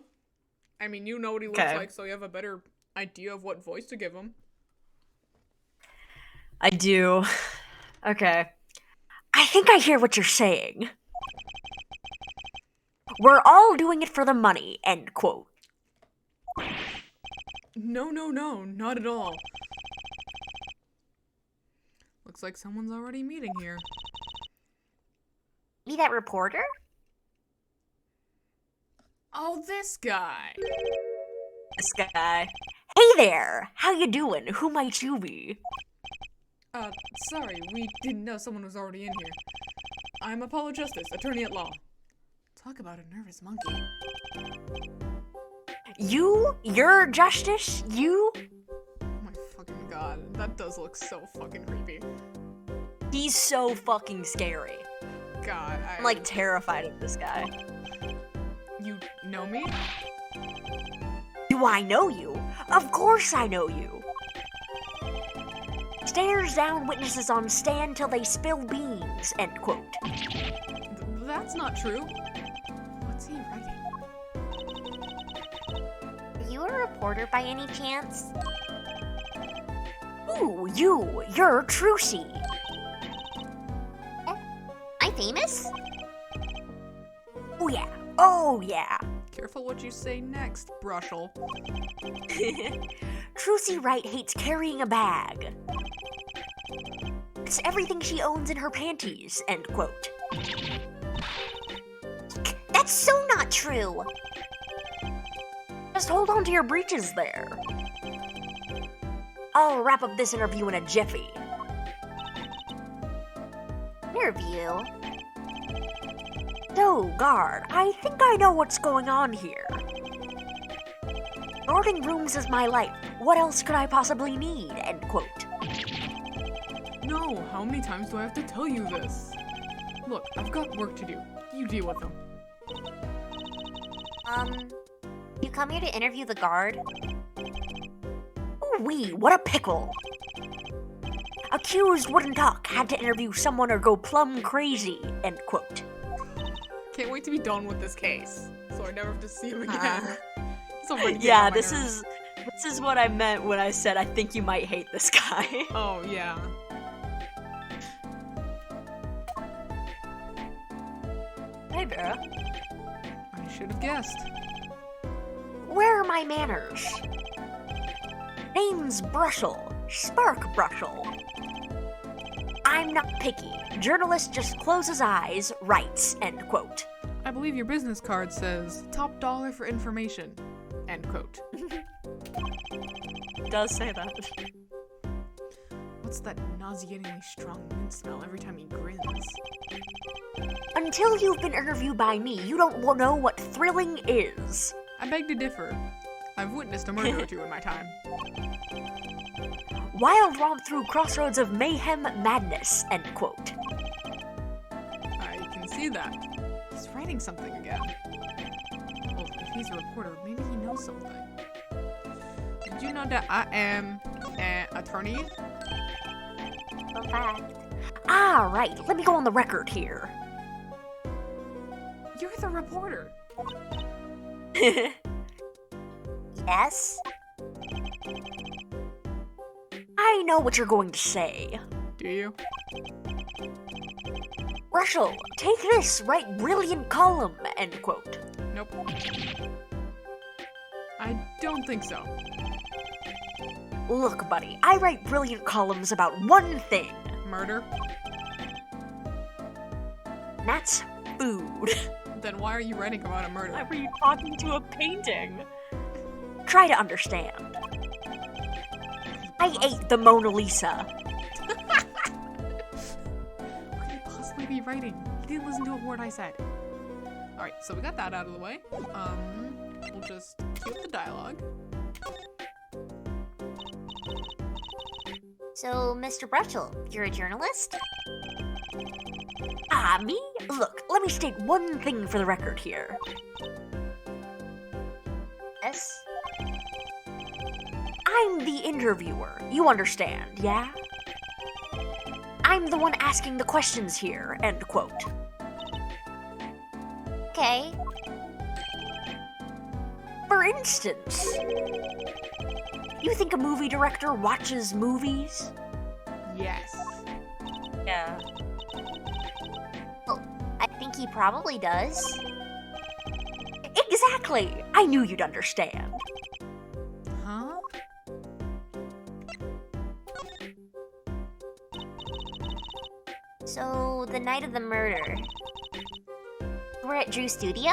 I mean, you know what he looks Okay. like, so you have a better idea of what voice to give him. I do. Okay. I think I hear what you're saying. We're all doing it for the money, end quote. No, not at all. Looks like someone's already meeting here. Be that reporter? Oh, this guy. This guy. Hey there! How you doing? Who might you be? Sorry, we didn't know someone was already in here. I'm Apollo Justice, attorney at law. Talk about a nervous monkey. You? You're Justice? You? Oh my fucking god, that does look so fucking creepy. He's so fucking scary. God, I'm like terrified of this guy. You know me? Do I know you? Of course I know you. Stares down witnesses on stand till they spill beans, end quote. That's not true. What's he writing? Are you a reporter by any chance? Ooh, you're Trucy. I'm famous? Oh yeah. Careful what you say next, Brushel. Trucy Wright hates carrying a bag. It's everything she owns in her panties, end quote. That's so not true. Just hold on to your breeches there. I'll wrap up this interview in a jiffy. Interview? So, guard, I think I know what's going on here. Guarding rooms is my life. What else could I possibly need? End quote. No, how many times do I have to tell you this? Look, I've got work to do. You deal with them. You come here to interview the guard? Ooh-wee, what a pickle. Accused wouldn't talk, had to interview someone or go plumb crazy, end quote. Can't wait to be done with this case, so I never have to see him again. It's already getting Yeah, on my this nerves. is what I meant when I said I think you might hate this guy. Oh, yeah. Hey, Vera. I should have guessed. Where are my manners? Name's Brushel. Spark Brushel. I'm not picky. Journalist just closes eyes, writes, end quote. I believe your business card says, top dollar for information, end quote. It does say that. What's that nauseatingly strong mint smell every time he grins? Until you've been interviewed by me, you don't know what thrilling is. I beg to differ. I've witnessed a murder or two in my time. Wild romp through crossroads of mayhem madness, end quote. I can see that. He's writing something again. Well, if he's a reporter, maybe he knows something. Did you know that I am an attorney? In fact, Ah, right, let me go on the record here. You're the reporter. yes? I know what you're going to say. Do you? Russell, take this, write brilliant column, end quote. Nope. I don't think so. Look, buddy, I write brilliant columns about one thing. Murder? That's food. Then why are you writing about a murder? Why were you talking to a painting? Try to understand. I ate the Mona Lisa. What could he possibly be writing? He didn't listen to a word I said. Alright, so we got that out of the way. We'll just cue up the dialogue. So, Mr. Brushel, you're a journalist? Ah, me? Look, let me state one thing for the record here. Yes? I'm the interviewer. You understand, yeah? I'm the one asking the questions here, end quote. Okay. For instance, you think a movie director watches movies? Yes. Yeah. I think he probably does. Exactly! I knew you'd understand. Huh? So, the night of the murder, we're at Drew's studio?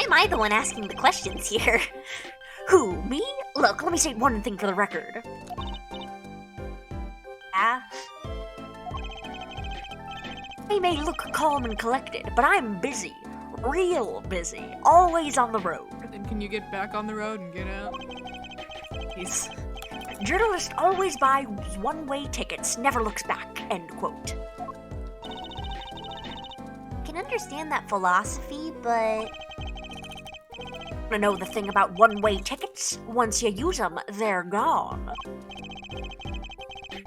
Why am I the one asking the questions here? Who, me? Look, let me say one thing for the record. Yeah? I may look calm and collected, but I'm busy. Real busy. Always on the road. Then can you get back on the road and get out? He's... Journalist always buys one-way tickets, never looks back, end quote. I can understand that philosophy, but Wanna know the thing about one-way tickets? Once you use them, they're gone.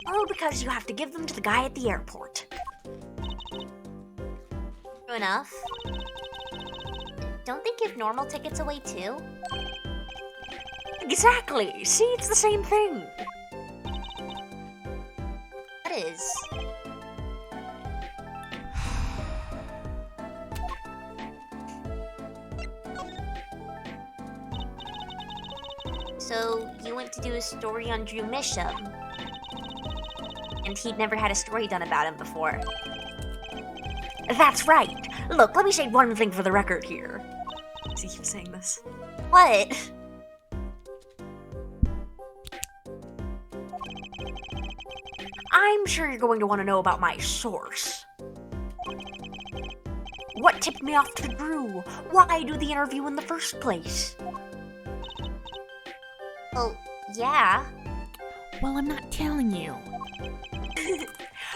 All because you have to give them to the guy at the airport. true enough. Don't they give normal tickets away too? Exactly! See, it's the same thing. That is. So, you went to do a story on Drew Misham. And he'd never had a story done about him before. That's right. Look, let me say one thing for the record here. He keeps saying this. What? I'm sure you're going to want to know about my source. What tipped me off to Drew? Why do the interview in the first place? Oh, yeah. Well, I'm not telling you.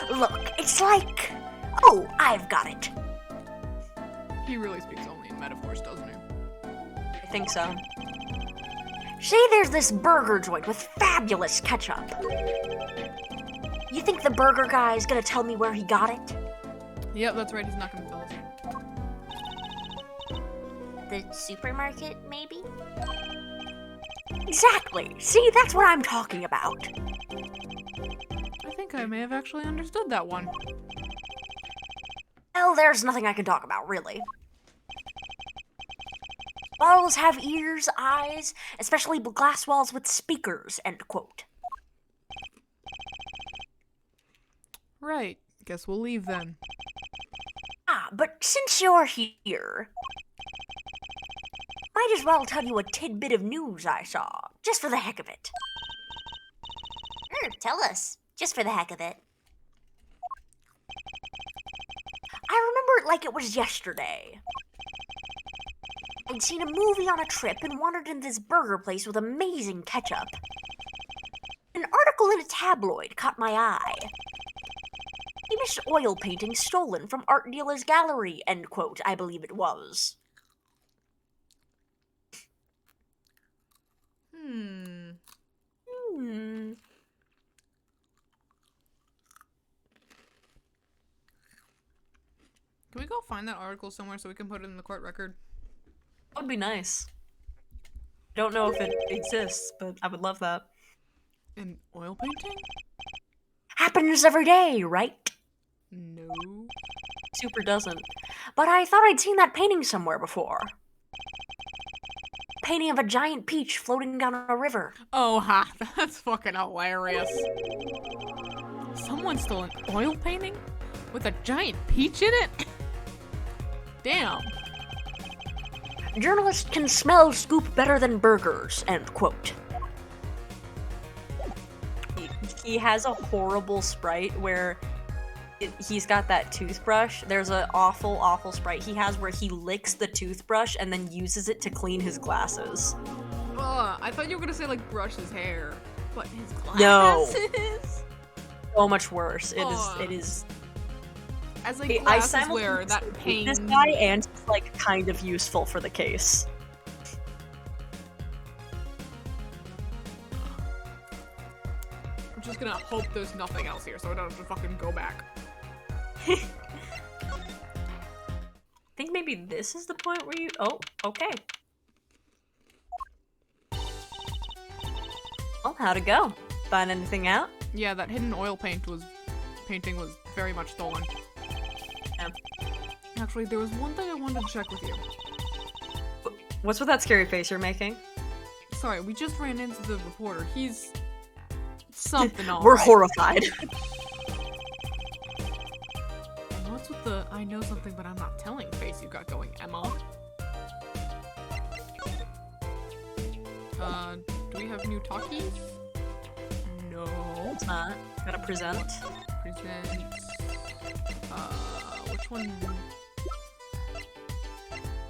Look, it's like... Oh, I've got it. He really speaks only in metaphors, doesn't he? I think so. Say there's this burger joint with fabulous ketchup. You think the burger guy's gonna tell me where he got it? Yep, that's right, he's not gonna tell us. The supermarket, maybe? Exactly. See, that's what I'm talking about. I think I may have actually understood that one. Well, there's nothing I can talk about, really. Walls have ears, eyes, especially glass walls with speakers, end quote. Right, guess we'll leave then. Ah, but since you're here, might as well tell you a tidbit of news I saw, just for the heck of it. Sure, tell us. Just for the heck of it. I remember it like it was yesterday. I'd seen a movie on a trip and wandered into this burger place with amazing ketchup. An article in a tabloid caught my eye. Famous oil painting stolen from art dealer's gallery, end quote, I believe it was. Hmm. Can we go find that article somewhere so we can put it in the court record? That would be nice. I don't know if it exists, but I would love that. An oil painting? Happens every day, right? No. Super doesn't. But I thought I'd seen that painting somewhere before. Painting of a giant peach floating down a river. Oh, ha, that's fucking hilarious. Someone stole an oil painting? With a giant peach in it? Damn. Journalists can smell scoop better than burgers, end quote. He has a horrible sprite where he's got that toothbrush. There's an awful, awful sprite he has where he licks the toothbrush and then uses it to clean his glasses. Ugh, I thought you were gonna say, like, brush his hair. But his No. glasses? So much worse. It Ugh. is. As a I glasses wearer, that simultaneously pain. hate this guy, and he's like kind of useful for the case. I'm just gonna hope there's nothing else here so I don't have to fucking go back. I think maybe this is the point where you. Oh, okay. Well, how'd it go? Find anything out? Yeah, that hidden oil painting was very much stolen. Yeah. Actually, there was one thing I wanted to check with you. What's with that scary face you're making? Sorry, we just ran into the reporter. He's something all We're right. horrified. And what's with the I know something but I'm not telling face you got going, Emma? Do we have new talkies? No. It's not. Gotta present. Present. Which one?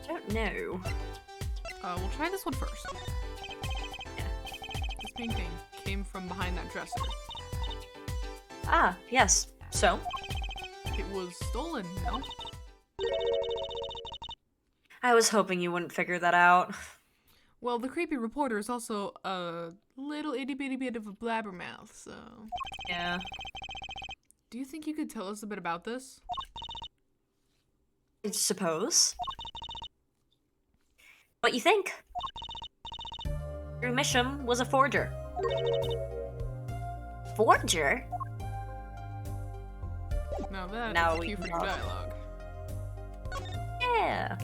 I don't know. We'll try this one first. This painting came from behind that dresser. Ah, yes. So? It was stolen, no? I was hoping you wouldn't figure that out. Well, the creepy reporter is also a little itty bitty bit of a blabbermouth, so... Yeah. Do you think you could tell us a bit about this? I suppose. What you think? Drew Misham was a forger. Forger? Now that Now is a we cue can for new talk. dialogue. Yeah.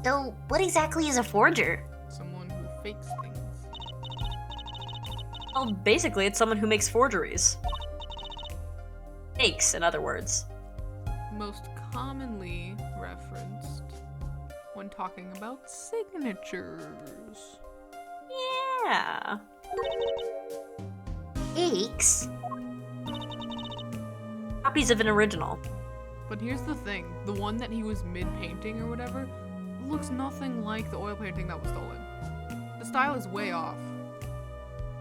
So, what exactly is a forger? Someone who fakes things. Well, basically, it's someone who makes forgeries. Fakes, in other words. Most commonly referenced when talking about signatures. Yeah. Fakes? Copies of an original. But here's the thing, the one that he was mid-painting or whatever looks nothing like the oil painting that was stolen. The style is way off.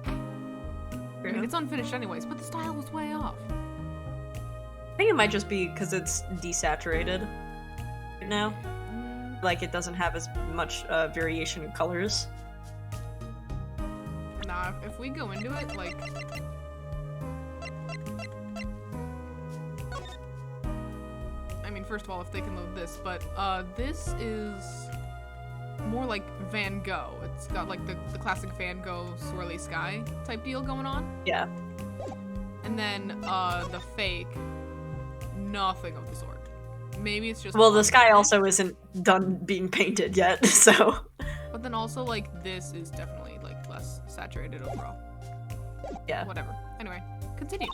I mean, it's unfinished anyways, but the style was way off. I think it might just be because it's desaturated right now. Like, it doesn't have as much variation in colors. Nah, if we go into it, like... I mean, first of all, if they can load this, but this is more like Van Gogh. It's got like the classic Van Gogh swirly sky type deal going on. Yeah. And then the fake, nothing of the sort. Maybe it's just... Well, the sky unfinished, also isn't done being painted yet, so... But then also, like, this is definitely, like, less saturated overall. Yeah. Whatever. Anyway, continue.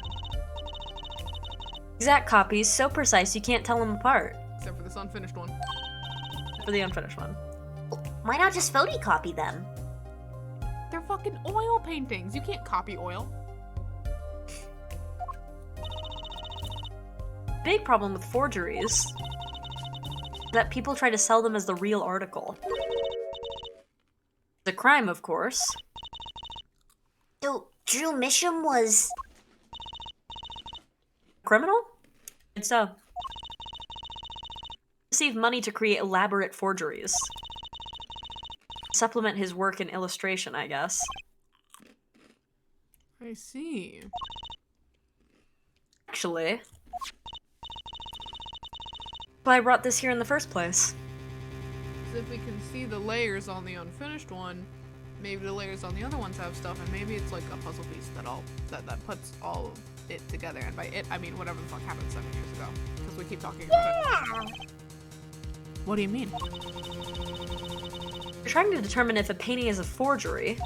Exact copies, so precise you can't tell them apart. Except for this unfinished one. For the unfinished one. Why not just photocopy them? They're fucking oil paintings. You can't copy oil. Big problem with forgeries is that people try to sell them as the real article. It's a crime, of course. So, Drew Misham was... Criminal? It's receive money to create elaborate forgeries. Supplement his work in illustration, I guess. I see. Actually, why I brought this here in the first place. So if we can see the layers on the unfinished one, maybe the layers on the other ones have stuff, and maybe it's like a puzzle piece that puts all of it together. And by it, I mean whatever the fuck happened 7 years ago. Because we keep talking about it. What do you mean? You're trying to determine if a painting is a forgery.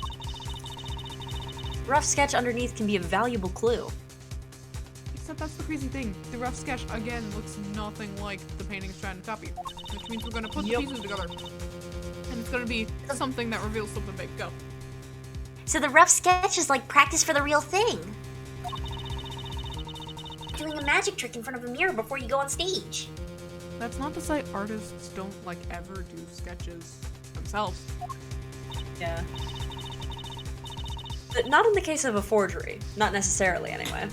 Rough sketch underneath can be a valuable clue. Except that's the crazy thing. The rough sketch, again, looks nothing like the painting's trying to copy. Which means we're gonna put the pieces together. And it's gonna be something that reveals something big. Go. So the rough sketch is like practice for the real thing. Doing a magic trick in front of a mirror before you go on stage. That's not to say artists don't, like, ever do sketches themselves. Yeah. But not in the case of a forgery. Not necessarily, anyway.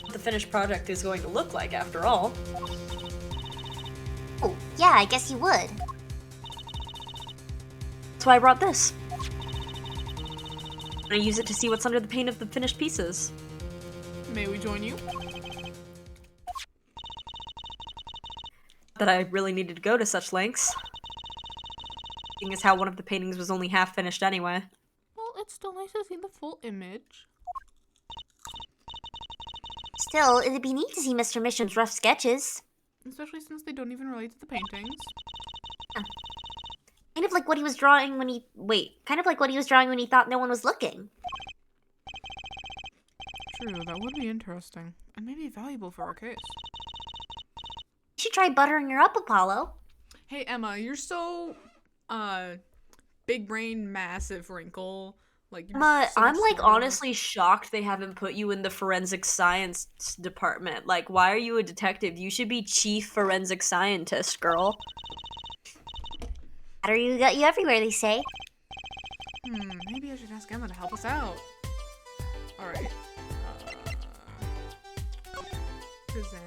What the finished project is going to look like, after all. Oh, yeah, I guess you would. That's why I brought this. I use it to see what's under the paint of the finished pieces. May we join you? That I really needed to go to such lengths. Seeing as how one of the paintings was only half finished anyway. Well, it's still nice to see the full image. Still, it'd be neat to see Mr. Mission's rough sketches. Especially since they don't even relate to the paintings. Kind of like what he was drawing when he... Wait, kind of like what he was drawing when he thought no one was looking. True, that would be interesting. And maybe valuable for our case. You should try buttering her up, Apollo. Hey, Emma, you're so, big brain, massive wrinkle. Like, you're Emma, so I'm much like smarter. honestly shocked they haven't put you in the forensic science department. Like, why are you a detective? You should be chief forensic scientist, girl. Better you got you everywhere, they say. Maybe I should ask Emma to help us out. Alright. Present.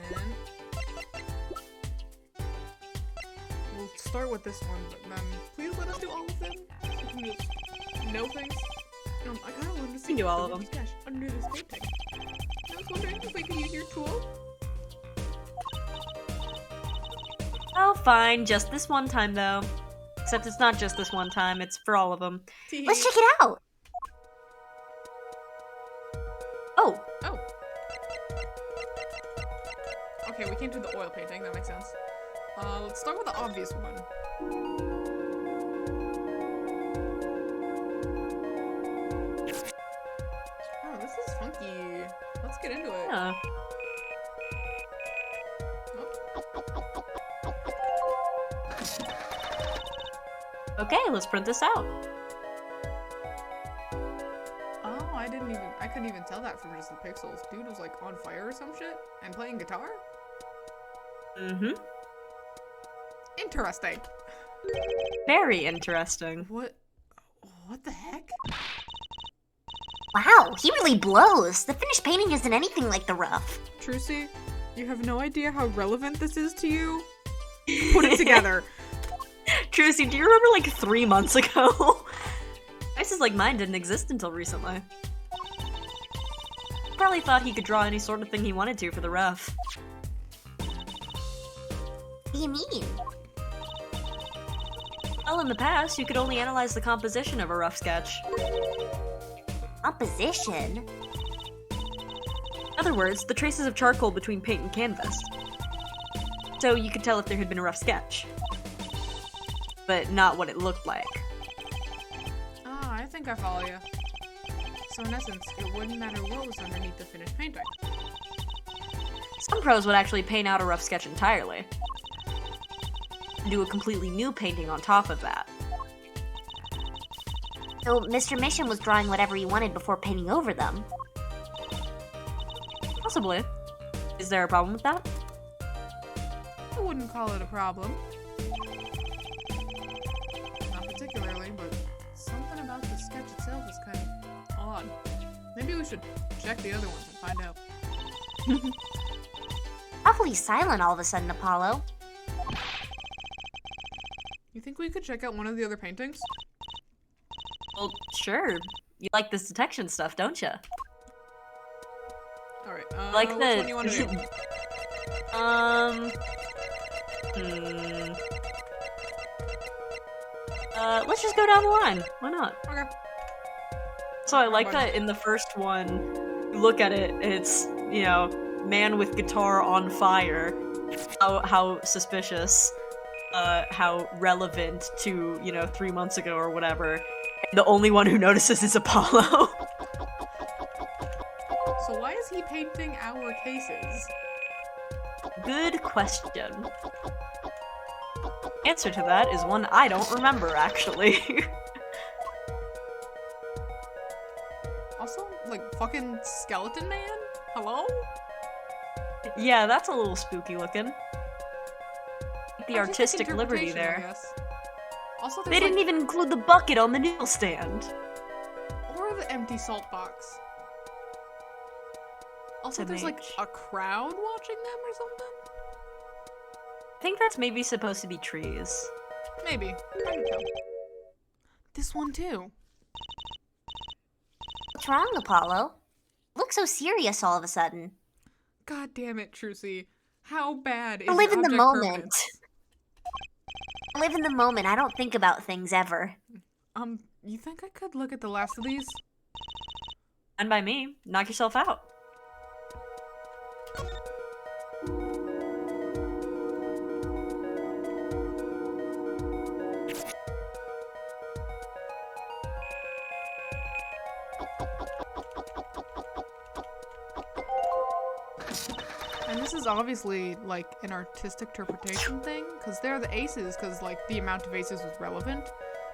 We'll start with this one, but then please let us do all of them. So we can just know things. I kind of wanted to see do all of the them. sketch under this painting. I was wondering if we could use your tool. Oh, fine. Just this one time, though. Except it's not just this one time. It's for all of them. Let's check it out. Oh, Oh. Okay, we can't do the oil painting. That makes sense. Let's start with the obvious one. Oh, this is funky. Let's get into it. yeah. Okay, let's print this out. Oh, I couldn't even tell that from just the pixels. Dude was like on fire or some shit and playing guitar? Mm-hmm. Interesting. Very interesting. What the heck? Wow, he really blows. The finished painting isn't anything like the rough. Trucy, you have no idea how relevant this is to you? Put it together. Trucy, do you remember like 3 months ago? Faces like mine didn't exist until recently. Probably thought he could draw any sort of thing he wanted to for the ref. What do you mean? Well, in the past, you could only analyze the composition of a rough sketch. Composition? In other words, the traces of charcoal between paint and canvas. So you could tell if there had been a rough sketch. But not what it looked like. Oh, I think I follow you. So in essence, it wouldn't matter what was underneath the finished painting. Some pros would actually paint out a rough sketch entirely. And do a completely new painting on top of that. So Mr. Mission was drawing whatever he wanted before painting over them. Possibly. Is there a problem with that? I wouldn't call it a problem. Not particularly, but something about the sketch itself is kind of odd. Maybe we should check the other ones and find out. Awfully silent all of a sudden, Apollo. You think we could check out one of the other paintings? Well, sure. You like this detection stuff, don't you? Alright, Like which the... one do you want to do? Let's just go down the line. Why not? Okay. So I like that in the first one, you look at it, it's, you know, man with guitar on fire. How suspicious. How relevant to, you know, 3 months ago or whatever. And the only one who notices is Apollo. So why is he painting our cases? Good question. Answer to that is one I don't remember, actually. Also, like, fucking Skeleton Man? Hello? Yeah, that's a little spooky looking. The artistic liberty Interpretation, I there. guess. Also, They there's, didn't like, even include the bucket on the newsstand. or the empty salt box. Also, there's like MH. a crowd watching them or something? I think that's maybe supposed to be trees. Maybe. I don't know. This one too. What's wrong, Apollo? Look so serious all of a sudden. God damn it, Trucy. How bad is Live in the object moment. permanence? I live in the moment. I don't think about things ever. You think I could look at the last of these? And by me, knock yourself out. And this is obviously, like, an artistic interpretation thing, because they're the aces, because, like, the amount of aces was relevant.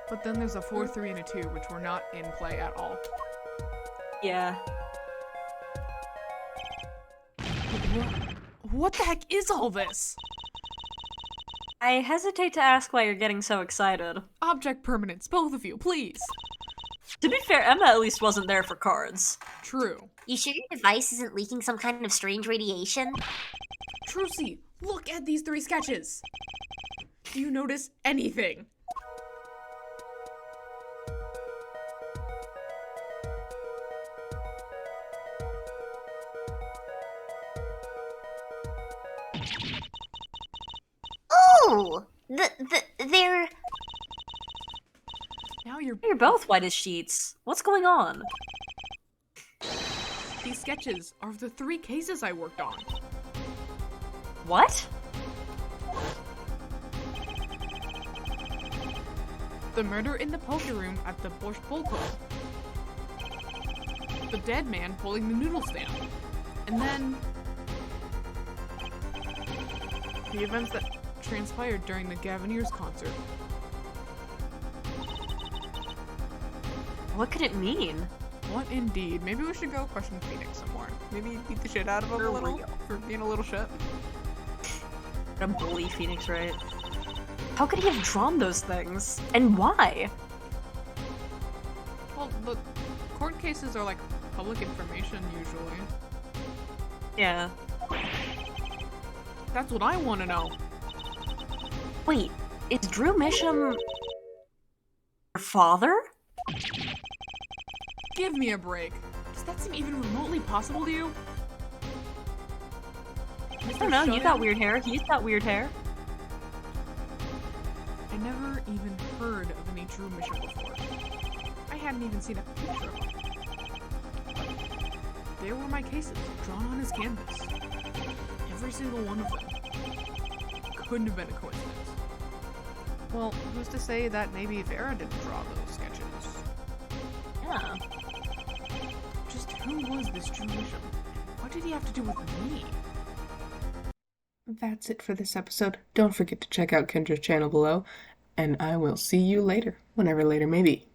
But then there's a 4, 3, and a 2, which were not in play at all. Yeah. What the heck is all this? I hesitate to ask why you're getting so excited. Object permanence, both of you, please. To be fair, Emma at least wasn't there for cards. True. You sure your device isn't leaking some kind of strange radiation? Trucy, look at these 3 sketches. Do you notice anything? Oh! They're... Now you're both white as sheets. What's going on? These sketches are the 3 cases I worked on. What? The murder in the poker room at the Borscht Bowl Club. The dead man pulling the noodle stand. And then... the events that transpired during the Gavineers concert. What could it mean? What indeed? Maybe we should go question Phoenix some more. Maybe beat the shit out of him a For little real. for being a little shit. A bully Phoenix, right? How could he have drawn those things? And why? Well, the court cases are like public information usually. Yeah. That's what I want to know. Wait, is Drew Misham your father? Give me a break. Does that seem even remotely possible to you? I don't know, you got weird hair, he's got weird hair. I never even heard of any Drew Misham before. I hadn't even seen a picture of him. There were my cases, drawn on his canvas. Every single one of them. Couldn't have been a coincidence. Well, who's to say that maybe Vera didn't draw those sketches? Yeah. Just who was this Drew Misham? What did he have to do with me? That's it for this episode. Don't forget to check out Kendra's channel below, and I will see you later, whenever later may be.